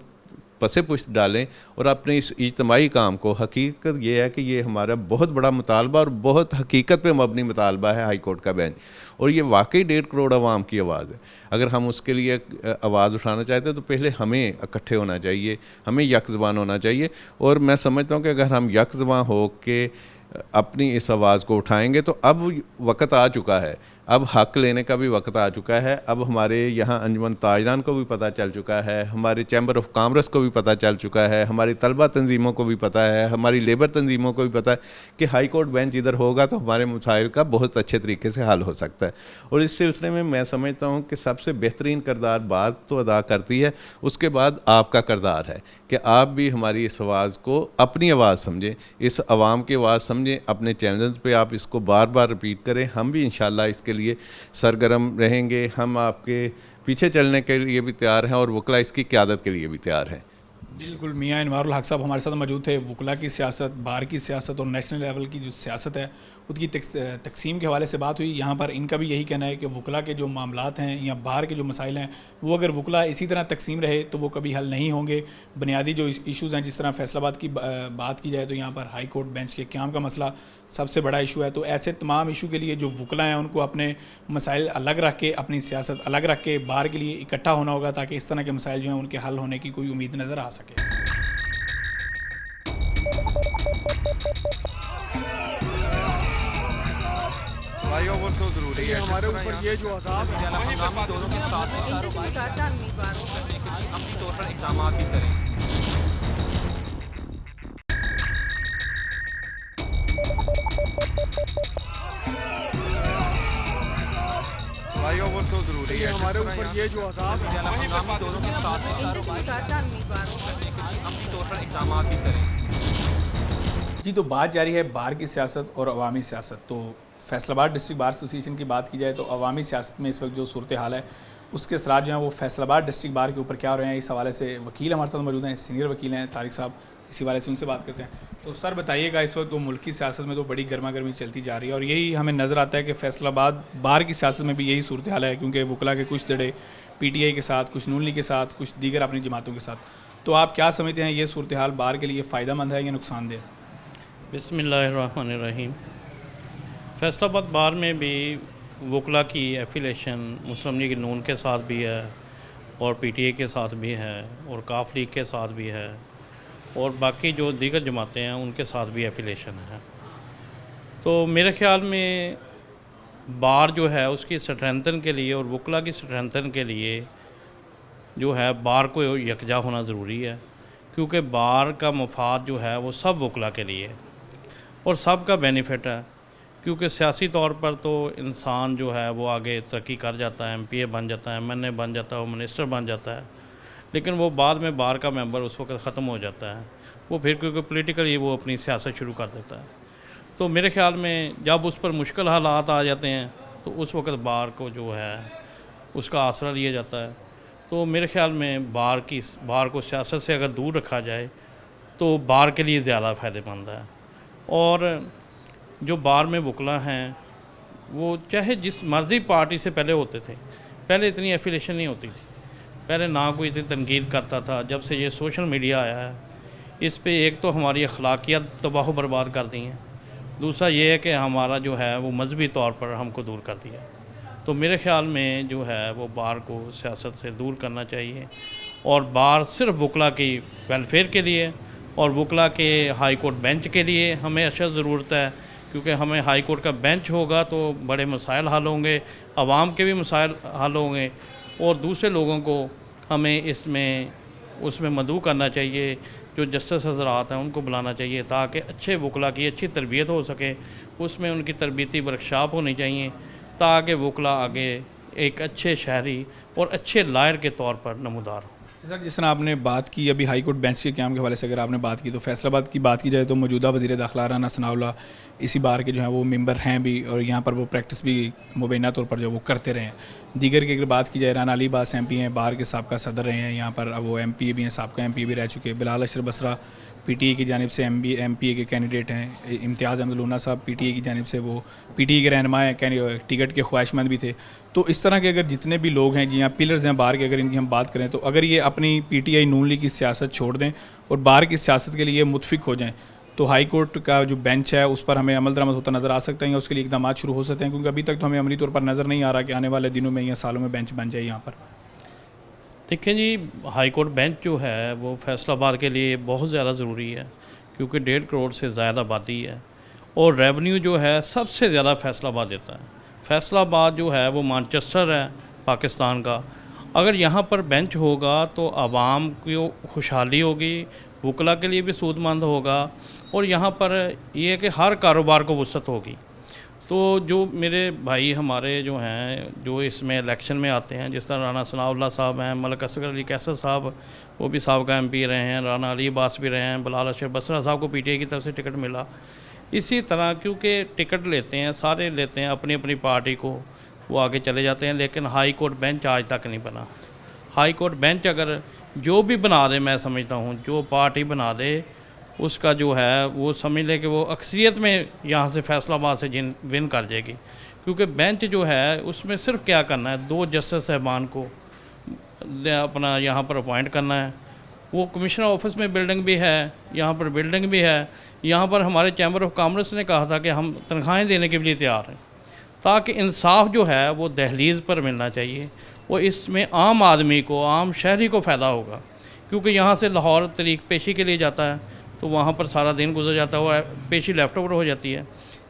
پس پشت ڈالیں اور اپنے اس اجتماعی کام کو، حقیقت یہ ہے کہ یہ ہمارا بہت بڑا مطالبہ اور بہت حقیقت پہ مبنی مطالبہ ہے ہائی کورٹ کا بینچ، اور یہ واقعی 1.5 کروڑ عوام کی آواز ہے. اگر ہم اس کے لیے آواز اٹھانا چاہتے ہیں تو پہلے ہمیں اکٹھے ہونا چاہیے، ہمیں یک زبان ہونا چاہیے. اور میں سمجھتا ہوں کہ اگر ہم یک زبان ہو کے اپنی اس آواز کو اٹھائیں گے تو اب وقت آ چکا ہے، اب حق لینے کا بھی وقت آ چکا ہے. اب ہمارے یہاں انجمن تاجران کو بھی پتہ چل چکا ہے، ہمارے چیمبر آف کامرس کو بھی پتہ چل چکا ہے، ہماری طلبہ تنظیموں کو بھی پتہ ہے، ہماری لیبر تنظیموں کو بھی پتہ ہے کہ ہائی کورٹ بینچ ادھر ہوگا تو ہمارے مسائل کا بہت اچھے طریقے سے حل ہو سکتا ہے. اور اس سلسلے میں سمجھتا ہوں کہ سب سے بہترین کردار بات تو ادا کرتی ہے، اس کے بعد آپ کا کردار ہے کہ آپ بھی ہماری اس آواز کو اپنی آواز سمجھیں، اس عوام کی آواز سمجھیں، اپنے چینلز پہ آپ اس کو بار بار رپیٹ کریں. ہم بھی انشاءاللہ اس کے لیے سرگرم رہیں گے، ہم آپ کے پیچھے چلنے کے لیے بھی تیار ہیں اور وکلاء اس کی قیادت کے لیے بھی تیار ہیں. بالکل. میاں انوار الحق صاحب ہمارے ساتھ موجود تھے. وکلاء کی سیاست، بار کی سیاست اور نیشنل لیول کی جو سیاست ہے اس کی تقسیم کے حوالے سے بات ہوئی. یہاں پر ان کا بھی یہی کہنا ہے کہ وکلاء کے جو معاملات ہیں یا بار کے جو مسائل ہیں وہ اگر وکلاء اسی طرح تقسیم رہے تو وہ کبھی حل نہیں ہوں گے. بنیادی جو ایشوز ہیں، جس طرح فیصل آباد کی بات کی جائے تو یہاں پر ہائی کورٹ بینچ کے قیام کا مسئلہ سب سے بڑا ایشو ہے. تو ایسے تمام ایشو کے لیے جو وکلاء ہیں ان کو اپنے مسائل الگ رکھ کے، اپنی سیاست الگ رکھ کے بار کے لیے اکٹھا ہونا ہوگا تاکہ اس طرح کے مسائل جو ہیں ان کے حل ہونے کی کوئی امید نظر آ سکے. بھائیوں وہ تو ضروری ہے ہمارے اوپر یہ جو عذاب ہے ہنگامی دوروں کے ساتھ عملی طور پر اقدامات بھی کریں. بھائیوں وہ تو ضروری ہے ہمارے اوپر یہ جو عذاب ہے ہنگامی دوروں کے ساتھ عملی طور پر اقدامات بھی کریں. جی تو بات جاری ہے بار کی سیاست اور عوامی سیاست. تو فیصل آباد ڈسٹرکٹ بار ایسوسی کی بات کی جائے تو عوامی سیاست میں اس وقت جو صورتحال ہے اس کے اثرات جو ہیں وہ فیصل آباد ڈسٹرکٹ بار کے اوپر کیا ہو رہے ہیں، اس حوالے سے وکیل ہمارے ساتھ موجود ہیں، سینئر وکیل ہیں طارق صاحب، اسی حوالے سے ان سے بات کرتے ہیں. تو سر بتائیے گا، اس وقت تو ملک کی سیاست میں تو بڑی گرما گرمی چلتی جا رہی ہے اور یہی ہمیں نظر آتا ہے کہ فیصل آباد بار کی سیاست میں بھی یہی صورتحال ہے، کیونکہ وکلاء کے کچھ دڑے پی ٹی آئی کے ساتھ، کچھ نون لیگ کے ساتھ، کچھ دیگر اپنی جماعتوں کے ساتھ. تو آپ کیا سمجھتے ہیں یہ صورتحال بار کے لیے فائدہ مند ہے یا نقصان دہ؟ بسم اللہ الرحمن الرحیم. فیصل آباد بار میں بھی وکلاء کی ایفیلیشن مسلم لیگ نون کے ساتھ بھی ہے اور پی ٹی اے کے ساتھ بھی ہے اور کاف لیگ کے ساتھ بھی ہے اور باقی جو دیگر جماعتیں ہیں ان کے ساتھ بھی ایفیلیشن ہے. تو میرے خیال میں بار جو ہے اس کی سٹرینتھن کے لیے اور وکلاء کی سٹرینتھن کے لیے جو ہے بار کو یکجا ہونا ضروری ہے، کیونکہ بار کا مفاد جو ہے وہ سب وکلاء کے لیے اور سب کا بینیفٹ ہے. کیونکہ سیاسی طور پر تو انسان جو ہے وہ آگے ترقی کر جاتا ہے، ایم پی اے بن جاتا ہے، ایم این اے بن جاتا ہے، منسٹر بن جاتا ہے، لیکن وہ بعد میں بار کا ممبر اس وقت ختم ہو جاتا ہے، وہ پھر کیونکہ پولیٹیکلی وہ اپنی سیاست شروع کر دیتا ہے. تو میرے خیال میں جب اس پر مشکل حالات آ جاتے ہیں تو اس وقت بار کو جو ہے اس کا آسرا لیا جاتا ہے. تو میرے خیال میں بار کو سیاست سے اگر دور رکھا جائے تو بار کے لیے زیادہ فائدہ مند ہے. اور جو بار میں وکلا ہیں وہ چاہے جس مرضی پارٹی سے پہلے ہوتے تھے، پہلے اتنی ایفیلیشن نہیں ہوتی تھی، پہلے نہ کوئی اتنی تنقید کرتا تھا. جب سے یہ سوشل میڈیا آیا ہے اس پہ ایک تو ہماری اخلاقیات تباہ و برباد کر دی ہیں، دوسرا یہ ہے کہ ہمارا جو ہے وہ مذہبی طور پر ہم کو دور کر دیا. تو میرے خیال میں جو ہے وہ بار کو سیاست سے دور کرنا چاہیے، اور بار صرف وکلا کی ویلفیئر کے لیے اور وکلا کے ہائی کورٹ بینچ کے لیے ہمیں اشد ضرورت ہے. کیونکہ ہمیں ہائی کورٹ کا بینچ ہوگا تو بڑے مسائل حل ہوں گے، عوام کے بھی مسائل حل ہوں گے، اور دوسرے لوگوں کو ہمیں اس میں مدعو کرنا چاہیے. جو جسٹس حضرات ہیں ان کو بلانا چاہیے تاکہ اچھے وکلا کی اچھی تربیت ہو سکے. اس میں ان کی تربیتی ورکشاپ ہونی چاہیے تاکہ وکلا آگے ایک اچھے شہری اور اچھے لائر کے طور پر نمودار ہوں. سر جس طرح آپ نے بات کی ابھی ہائی کورٹ بینچ کے قیام کے حوالے سے اگر آپ نے بات کی تو فیصل آباد کی بات کی جائے تو موجودہ وزیر داخلہ رانا ثناء اللہ اسی بار کے جو ہیں وہ ممبر ہیں بھی، اور یہاں پر وہ پریکٹس بھی مبینہ طور پر جو وہ کرتے رہے ہیں. دیگر کی اگر بات کی جائے رانا علی عباس ایم پی ہیں، بار کے سابقہ صدر رہے ہیں، یہاں پر اب وہ ایم پی بھی ہیں، سابقہ ایم پی بھی رہ چکے. بلال اشرف بصرہ پی ٹی اے کی جانب سے ایم پی اے کے کینڈیڈیٹ ہیں. امتیاز احمد لونا صاحب پی ٹی اے کی جانب سے وہ پی ٹی اے کے رہنما ہیں، ٹکٹ کے خواہش مند بھی تھے. تو اس طرح کے اگر جتنے بھی لوگ ہیں جی ہاں پلرز ہیں بار کے، اگر ان کی ہم بات کریں تو اگر یہ اپنی P T I known league کی سیاست چھوڑ دیں اور بار کی سیاست کے لیے متفق ہو جائیں تو ہائی کورٹ کا جو بینچ ہے اس پر ہمیں عمل درآمد ہوتا نظر آ سکتا ہے، یا اس کے لیے اقدامات شروع ہو سکتے ہیں، کیونکہ ابھی تک تو ہمیں عملی طور پر نظر نہیں آ رہا کہ آنے والے دنوں میں یا سالوں میں بینچ بن جائے یہاں پر. دیکھیں جی، ہائی کورٹ بینچ جو ہے وہ فیصل آباد کے لیے بہت زیادہ ضروری ہے، کیونکہ 1.5 کروڑ سے زیادہ آبادی ہے اور ریونیو جو ہے سب سے زیادہ فیصل آباد دیتا ہے. فیصل آباد جو ہے وہ مانچسٹر ہے پاکستان کا. اگر یہاں پر بینچ ہوگا تو عوام کی خوشحالی ہوگی، وکلا کے لیے بھی سود مند ہوگا، اور یہاں پر یہ ہے کہ ہر کاروبار کو وسعت ہوگی. تو جو میرے بھائی ہمارے جو ہیں جو اس میں الیکشن میں آتے ہیں، جس طرح رانا ثناء اللہ صاحب ہیں، ملک اصغر علی کیسر صاحب وہ بھی سابقہ ایم پی رہے ہیں، رانا علی عباس بھی رہے ہیں، بلال اشرف بصرہ صاحب کو پی ٹی اے کی طرف سے ٹکٹ ملا. اسی طرح کیونکہ ٹکٹ لیتے ہیں سارے لیتے ہیں اپنی اپنی پارٹی کو، وہ آگے چلے جاتے ہیں، لیکن ہائی کورٹ بینچ آج تک نہیں بنا. ہائی کورٹ بینچ اگر جو بھی بنا دے، میں سمجھتا ہوں جو پارٹی بنا دے اس کا جو ہے وہ سمجھ لے کہ وہ اکثریت میں یہاں سے فیصل آباد سے ون کر جائے گی. کیونکہ بینچ جو ہے اس میں صرف کیا کرنا ہے، 2 جسٹس صاحبان کو اپنا یہاں پر اپوائنٹ کرنا ہے. وہ کمشنر آفس میں بلڈنگ بھی ہے، یہاں پر بلڈنگ بھی ہے. یہاں پر ہمارے چیمبر آف کامرس نے کہا تھا کہ ہم تنخواہیں دینے کے لیے تیار ہیں، تاکہ انصاف جو ہے وہ دہلیز پر ملنا چاہیے، اور اس میں عام آدمی کو، عام شہری کو فائدہ ہوگا. کیونکہ یہاں سے لاہور طریق پیشی کے لیے جاتا ہے تو وہاں پر سارا دن گزر جاتا ہے، وہ پیشی لیفٹ اوور ہو جاتی ہے.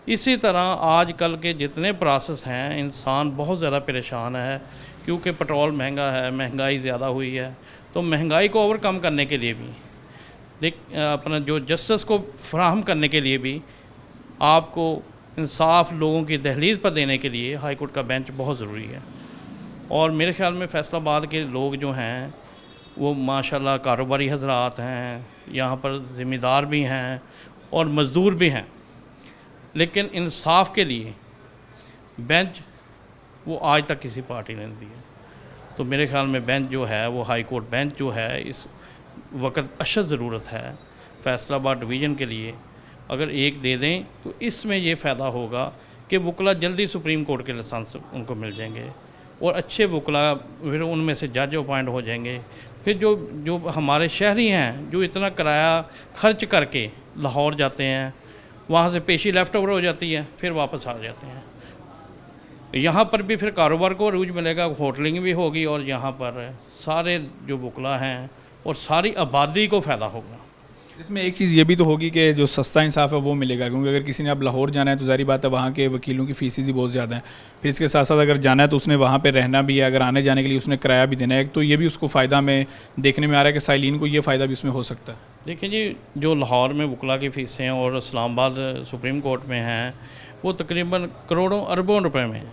اسی طرح آج کل کے جتنے پروسیس ہیں انسان بہت زیادہ پریشان ہے، کیونکہ پٹرول مہنگا ہے، مہنگائی زیادہ ہوئی ہے. تو مہنگائی کو اوور کم کرنے کے لیے بھی اپنا جو جسٹس کو فراہم کرنے کے لیے بھی آپ کو انصاف لوگوں کی دہلیز پر دینے کے لیے ہائی کورٹ کا بینچ بہت ضروری ہے. اور میرے خیال میں فیصل آباد کے لوگ جو ہیں وہ ماشاءاللہ کاروباری حضرات ہیں، یہاں پر ذمہ دار بھی ہیں اور مزدور بھی ہیں، لیکن انصاف کے لیے بینچ وہ آج تک کسی پارٹی نے دی ہے. تو میرے خیال میں بینچ جو ہے وہ ہائی کورٹ بینچ جو ہے اس وقت اشد ضرورت ہے فیصل آباد ڈویژن کے لیے. اگر ایک دے دیں تو اس میں یہ فائدہ ہوگا کہ وکلا جلدی سپریم کورٹ کے لائسنس ان کو مل جائیں گے، اور اچھے وکلا پھر ان میں سے جج اپوائنٹ ہو جائیں گے. پھر جو ہمارے شہری ہیں جو اتنا کرایہ خرچ کر کے لاہور جاتے ہیں، وہاں سے پیشی لیفٹ اوور ہو جاتی ہے، پھر واپس آ جاتے ہیں. یہاں پر بھی پھر کاروبار کو عروج ملے گا، ہوٹلنگ بھی ہوگی، اور یہاں پر سارے جو وکلا ہیں اور ساری آبادی کو فائدہ ہوگا. اس میں ایک چیز یہ بھی تو ہوگی کہ جو سستا انصاف ہے وہ ملے گا، کیونکہ اگر کسی نے اب لاہور جانا ہے تو ظاہری بات ہے وہاں کے وکیلوں کی فیسز ہی بہت زیادہ ہیں. پھر اس کے ساتھ ساتھ اگر جانا ہے تو اس نے وہاں پہ رہنا بھی ہے، اگر آنے جانے کے لیے اس نے کرایہ بھی دینا ہے. تو یہ بھی اس کو فائدہ میں دیکھنے میں آ رہا ہے کہ سائلین کو یہ فائدہ بھی اس میں ہو سکتا ہے. دیکھیں جی، جو لاہور میں وکلا کی فیسیں اور اسلام آباد سپریم کورٹ میں ہیں وہ تقریباً کروڑوں اربوں روپے میں ہیں.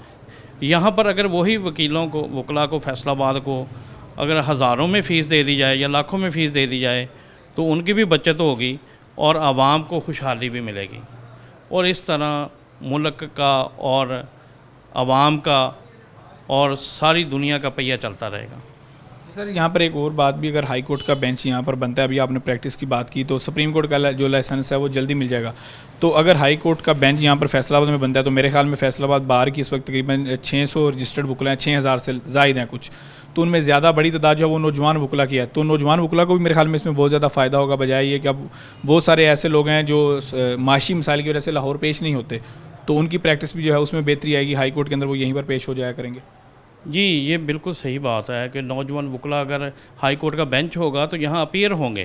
یہاں پر اگر وہی وکیلوں کو، وکلا کو فیصل آباد کو اگر ہزاروں میں فیس دے دی جائے یا لاکھوں میں فیس دے دی جائے تو ان کی بھی بچت ہوگی اور عوام کو خوشحالی بھی ملے گی، اور اس طرح ملک کا اور عوام کا اور ساری دنیا کا پہیہ چلتا رہے گا۔ سر یہاں پر ایک اور بات بھی، اگر ہائی کورٹ کا بینچ یہاں پر بنتا ہے، ابھی آپ نے پریکٹس کی بات کی، تو سپریم کورٹ کا جو لائسنس ہے وہ جلدی مل جائے گا، تو اگر ہائی کورٹ کا بینچ یہاں پر فیصلہ آباد میں بنتا ہے تو میرے خیال میں فیصلہ آباد بار کی اس وقت تقریباً 600 رجسٹرڈ وکلا ہیں، 6000 سے زائد ہیں کچھ، تو ان میں زیادہ بڑی تعداد جو ہے وہ نوجوان وکلا کی ہے، تو نوجوان وکلا کو بھی میرے خیال میں اس میں بہت زیادہ فائدہ ہوگا، بجائے یہ کہ اب بہت سارے ایسے لوگ ہیں جو معاشی مسائل کی وجہ سے لاہور پیش نہیں ہوتے، تو ان کی پریکٹس بھی جو ہے اس میں بہتری آئے گی، ہائی کورٹ کے اندر وہ یہیں پر پیش ہو جایا کریں گے۔ جی یہ بالکل صحیح بات ہے کہ نوجوان وکلا اگر ہائی کورٹ کا بینچ ہوگا تو یہاں اپیئر ہوں گے،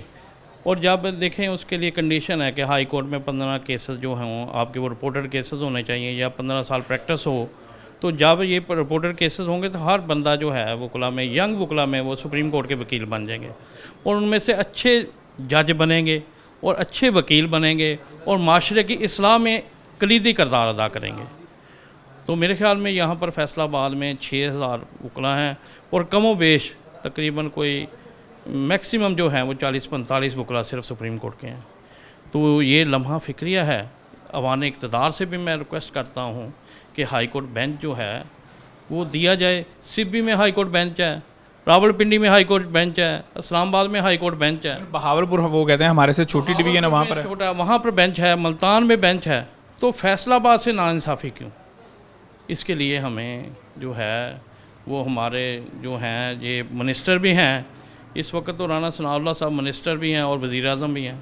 اور جب دیکھیں اس کے لیے کنڈیشن ہے کہ ہائی کورٹ میں 15 کیسز جو ہوں آپ کے وہ رپورٹڈ کیسز ہونے چاہیے یا 15 سال پریکٹس ہو، تو جب یہ رپورٹڈ کیسز ہوں گے تو ہر بندہ جو ہے وکلا میں، ینگ وکلا میں، وہ سپریم کورٹ کے وکیل بن جائیں گے، اور ان میں سے اچھے جج بنیں گے اور اچھے وکیل بنیں گے اور معاشرے کی اصلاح میں کلیدی کردار ادا کریں گے۔ تو میرے خیال میں یہاں پر فیصلہ آباد میں 6000 وکلا ہیں، اور کم و بیش تقریباً کوئی میکسیمم جو ہیں وہ 40-45 وکلا صرف سپریم کورٹ کے ہیں، تو یہ لمحہ فکریہ ہے۔ عوام اقتدار سے بھی میں ریکویسٹ کرتا ہوں کہ ہائی کورٹ بینچ جو ہے وہ دیا جائے۔ سبی میں ہائی کورٹ بینچ ہے، راول پنڈی میں ہائی کورٹ بینچ ہے، اسلام آباد میں ہائی کورٹ بینچ ہے، بہاولپور وہ کہتے ہیں ہمارے سے چھوٹی ڈویژن ہے وہاں پر ہے، چھوٹا وہاں پر بینچ ہے، ملتان میں بینچ ہے، تو فیصلہ آباد سے ناانصافی کیوں؟ اس کے لیے ہمیں جو ہے وہ ہمارے جو ہیں یہ منسٹر بھی ہیں اس وقت، تو رانا ثناء اللہ صاحب منسٹر بھی ہیں اور وزیر اعظم بھی ہیں،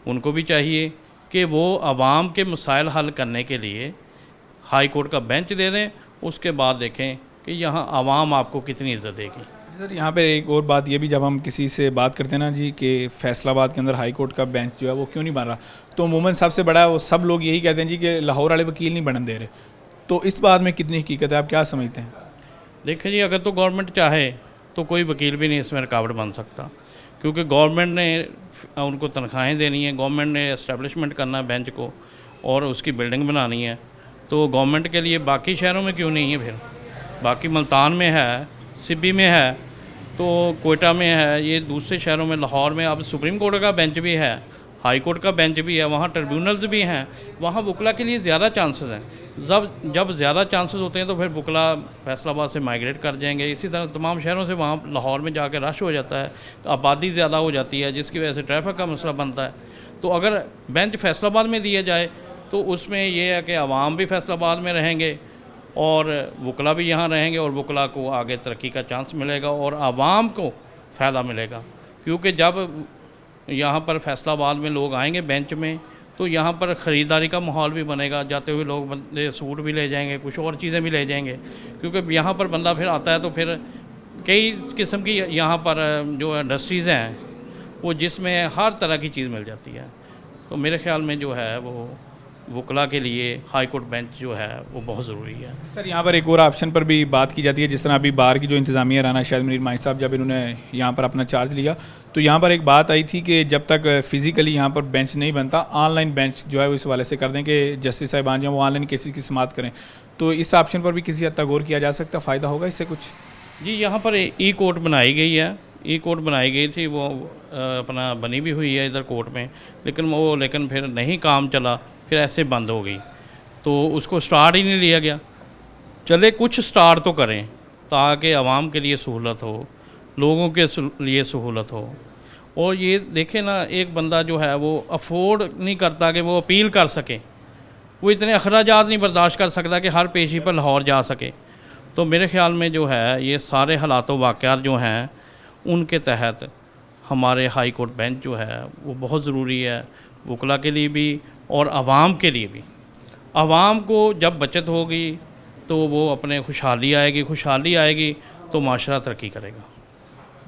ان کو بھی چاہیے کہ وہ عوام کے مسائل حل کرنے کے لیے ہائی کورٹ کا بینچ دے دیں، اس کے بعد دیکھیں کہ یہاں عوام آپ کو کتنی عزت دے گی۔ سر یہاں پہ ایک اور بات یہ بھی، جب ہم کسی سے بات کرتے ہیں نا جی کہ فیصلہ آباد کے اندر ہائی کورٹ کا بینچ جو ہے وہ کیوں نہیں بن رہا، تو عموماً سب سے بڑا وہ سب لوگ یہی کہتے ہیں جی کہ لاہور والے وکیل نہیں بننے دے رہے، تو اس بات میں کتنی حقیقت ہے، آپ کیا سمجھتے ہیں؟ دیکھیں جی اگر تو گورنمنٹ چاہے تو کوئی وکیل بھی نہیں اس میں رکاوٹ بن سکتا، کیونکہ گورنمنٹ نے ان کو تنخواہیں دینی ہیں، گورنمنٹ نے اسٹیبلشمنٹ کرنا ہے بینچ کو اور اس کی بلڈنگ بنانی ہے، تو گورنمنٹ کے لیے باقی شہروں میں کیوں نہیں ہے؟ پھر باقی ملتان میں ہے، سبی میں ہے، تو کوئٹہ میں ہے، یہ دوسرے شہروں میں، لاہور میں اب سپریم کورٹ کا بینچ بھی ہے، ہائی کورٹ کا بینچ بھی ہے، وہاں ٹریبیونلز بھی ہیں، وہاں وکلا کے لیے زیادہ چانسز ہیں، جب زیادہ چانسز ہوتے ہیں تو پھر وکلا فیصلہ آباد سے مائیگریٹ کر جائیں گے، اسی طرح تمام شہروں سے وہاں لاہور میں جا کے رش ہو جاتا ہے، آبادی زیادہ ہو جاتی ہے جس کی وجہ سے ٹریفک کا مسئلہ بنتا ہے، تو اگر بینچ فیصلہ آباد میں دیا جائے تو اس میں یہ ہے کہ عوام بھی فیصلہ آباد میں رہیں گے اور وکلا بھی یہاں رہیں گے، اور وکلا کو آگے ترقی کا چانس ملے گا اور عوام کو فائدہ ملے گا، کیونکہ جب یہاں پر فیصلہ آباد میں لوگ آئیں گے بینچ میں تو یہاں پر خریداری کا ماحول بھی بنے گا، جاتے ہوئے لوگ بندے سوٹ بھی لے جائیں گے، کچھ اور چیزیں بھی لے جائیں گے، کیونکہ یہاں پر بندہ پھر آتا ہے تو پھر کئی قسم کی یہاں پر جو انڈسٹریز ہیں وہ جس میں ہر طرح کی چیز مل جاتی ہے، تو میرے خیال میں جو ہے وہ وکلا کے لیے ہائی کورٹ بینچ جو ہے وہ بہت ضروری ہے۔ سر یہاں پر ایک اور آپشن پر بھی بات کی جاتی ہے، جس طرح ابھی بار کی جو انتظامیہ رانا شاہد منیر ماہی صاحب جب انہوں نے یہاں پر اپنا چارج لیا تو یہاں پر ایک بات آئی تھی کہ جب تک فزیکلی یہاں پر بینچ نہیں بنتا آن لائن بینچ جو ہے وہ اس حوالے سے کر دیں کہ جسٹس صاحبان جو ہیں وہ آن لائن کیسز کی سماعت کریں، تو اس آپشن پر بھی کسی حد تک غور کیا جا سکتا، فائدہ ہوگا اس سے کچھ؟ جی یہاں پر ای کورٹ بنائی گئی ہے، ای کورٹ بنائی گئی تھی، وہ اپنا بنی بھی ہوئی ہے ادھر کورٹ میں، لیکن پھر نہیں کام چلا، پھر ایسے بند ہو گئی، تو اس کو سٹارٹ ہی نہیں لیا گیا۔ چلے کچھ سٹارٹ تو کریں تاکہ عوام کے لیے سہولت ہو، لوگوں کے لیے سہولت ہو، اور یہ دیکھیں نا ایک بندہ جو ہے وہ افورڈ نہیں کرتا کہ وہ اپیل کر سکے، وہ اتنے اخراجات نہیں برداشت کر سکتا کہ ہر پیشی پر لاہور جا سکے، تو میرے خیال میں جو ہے یہ سارے حالات و واقعات جو ہیں ان کے تحت ہمارے ہائی کورٹ بینچ جو ہے وہ بہت ضروری ہے، وکلا کے لیے بھی اور عوام کے لیے بھی۔ عوام کو جب بچت ہوگی تو وہ اپنے خوشحالی آئے گی تو معاشرہ ترقی کرے گا۔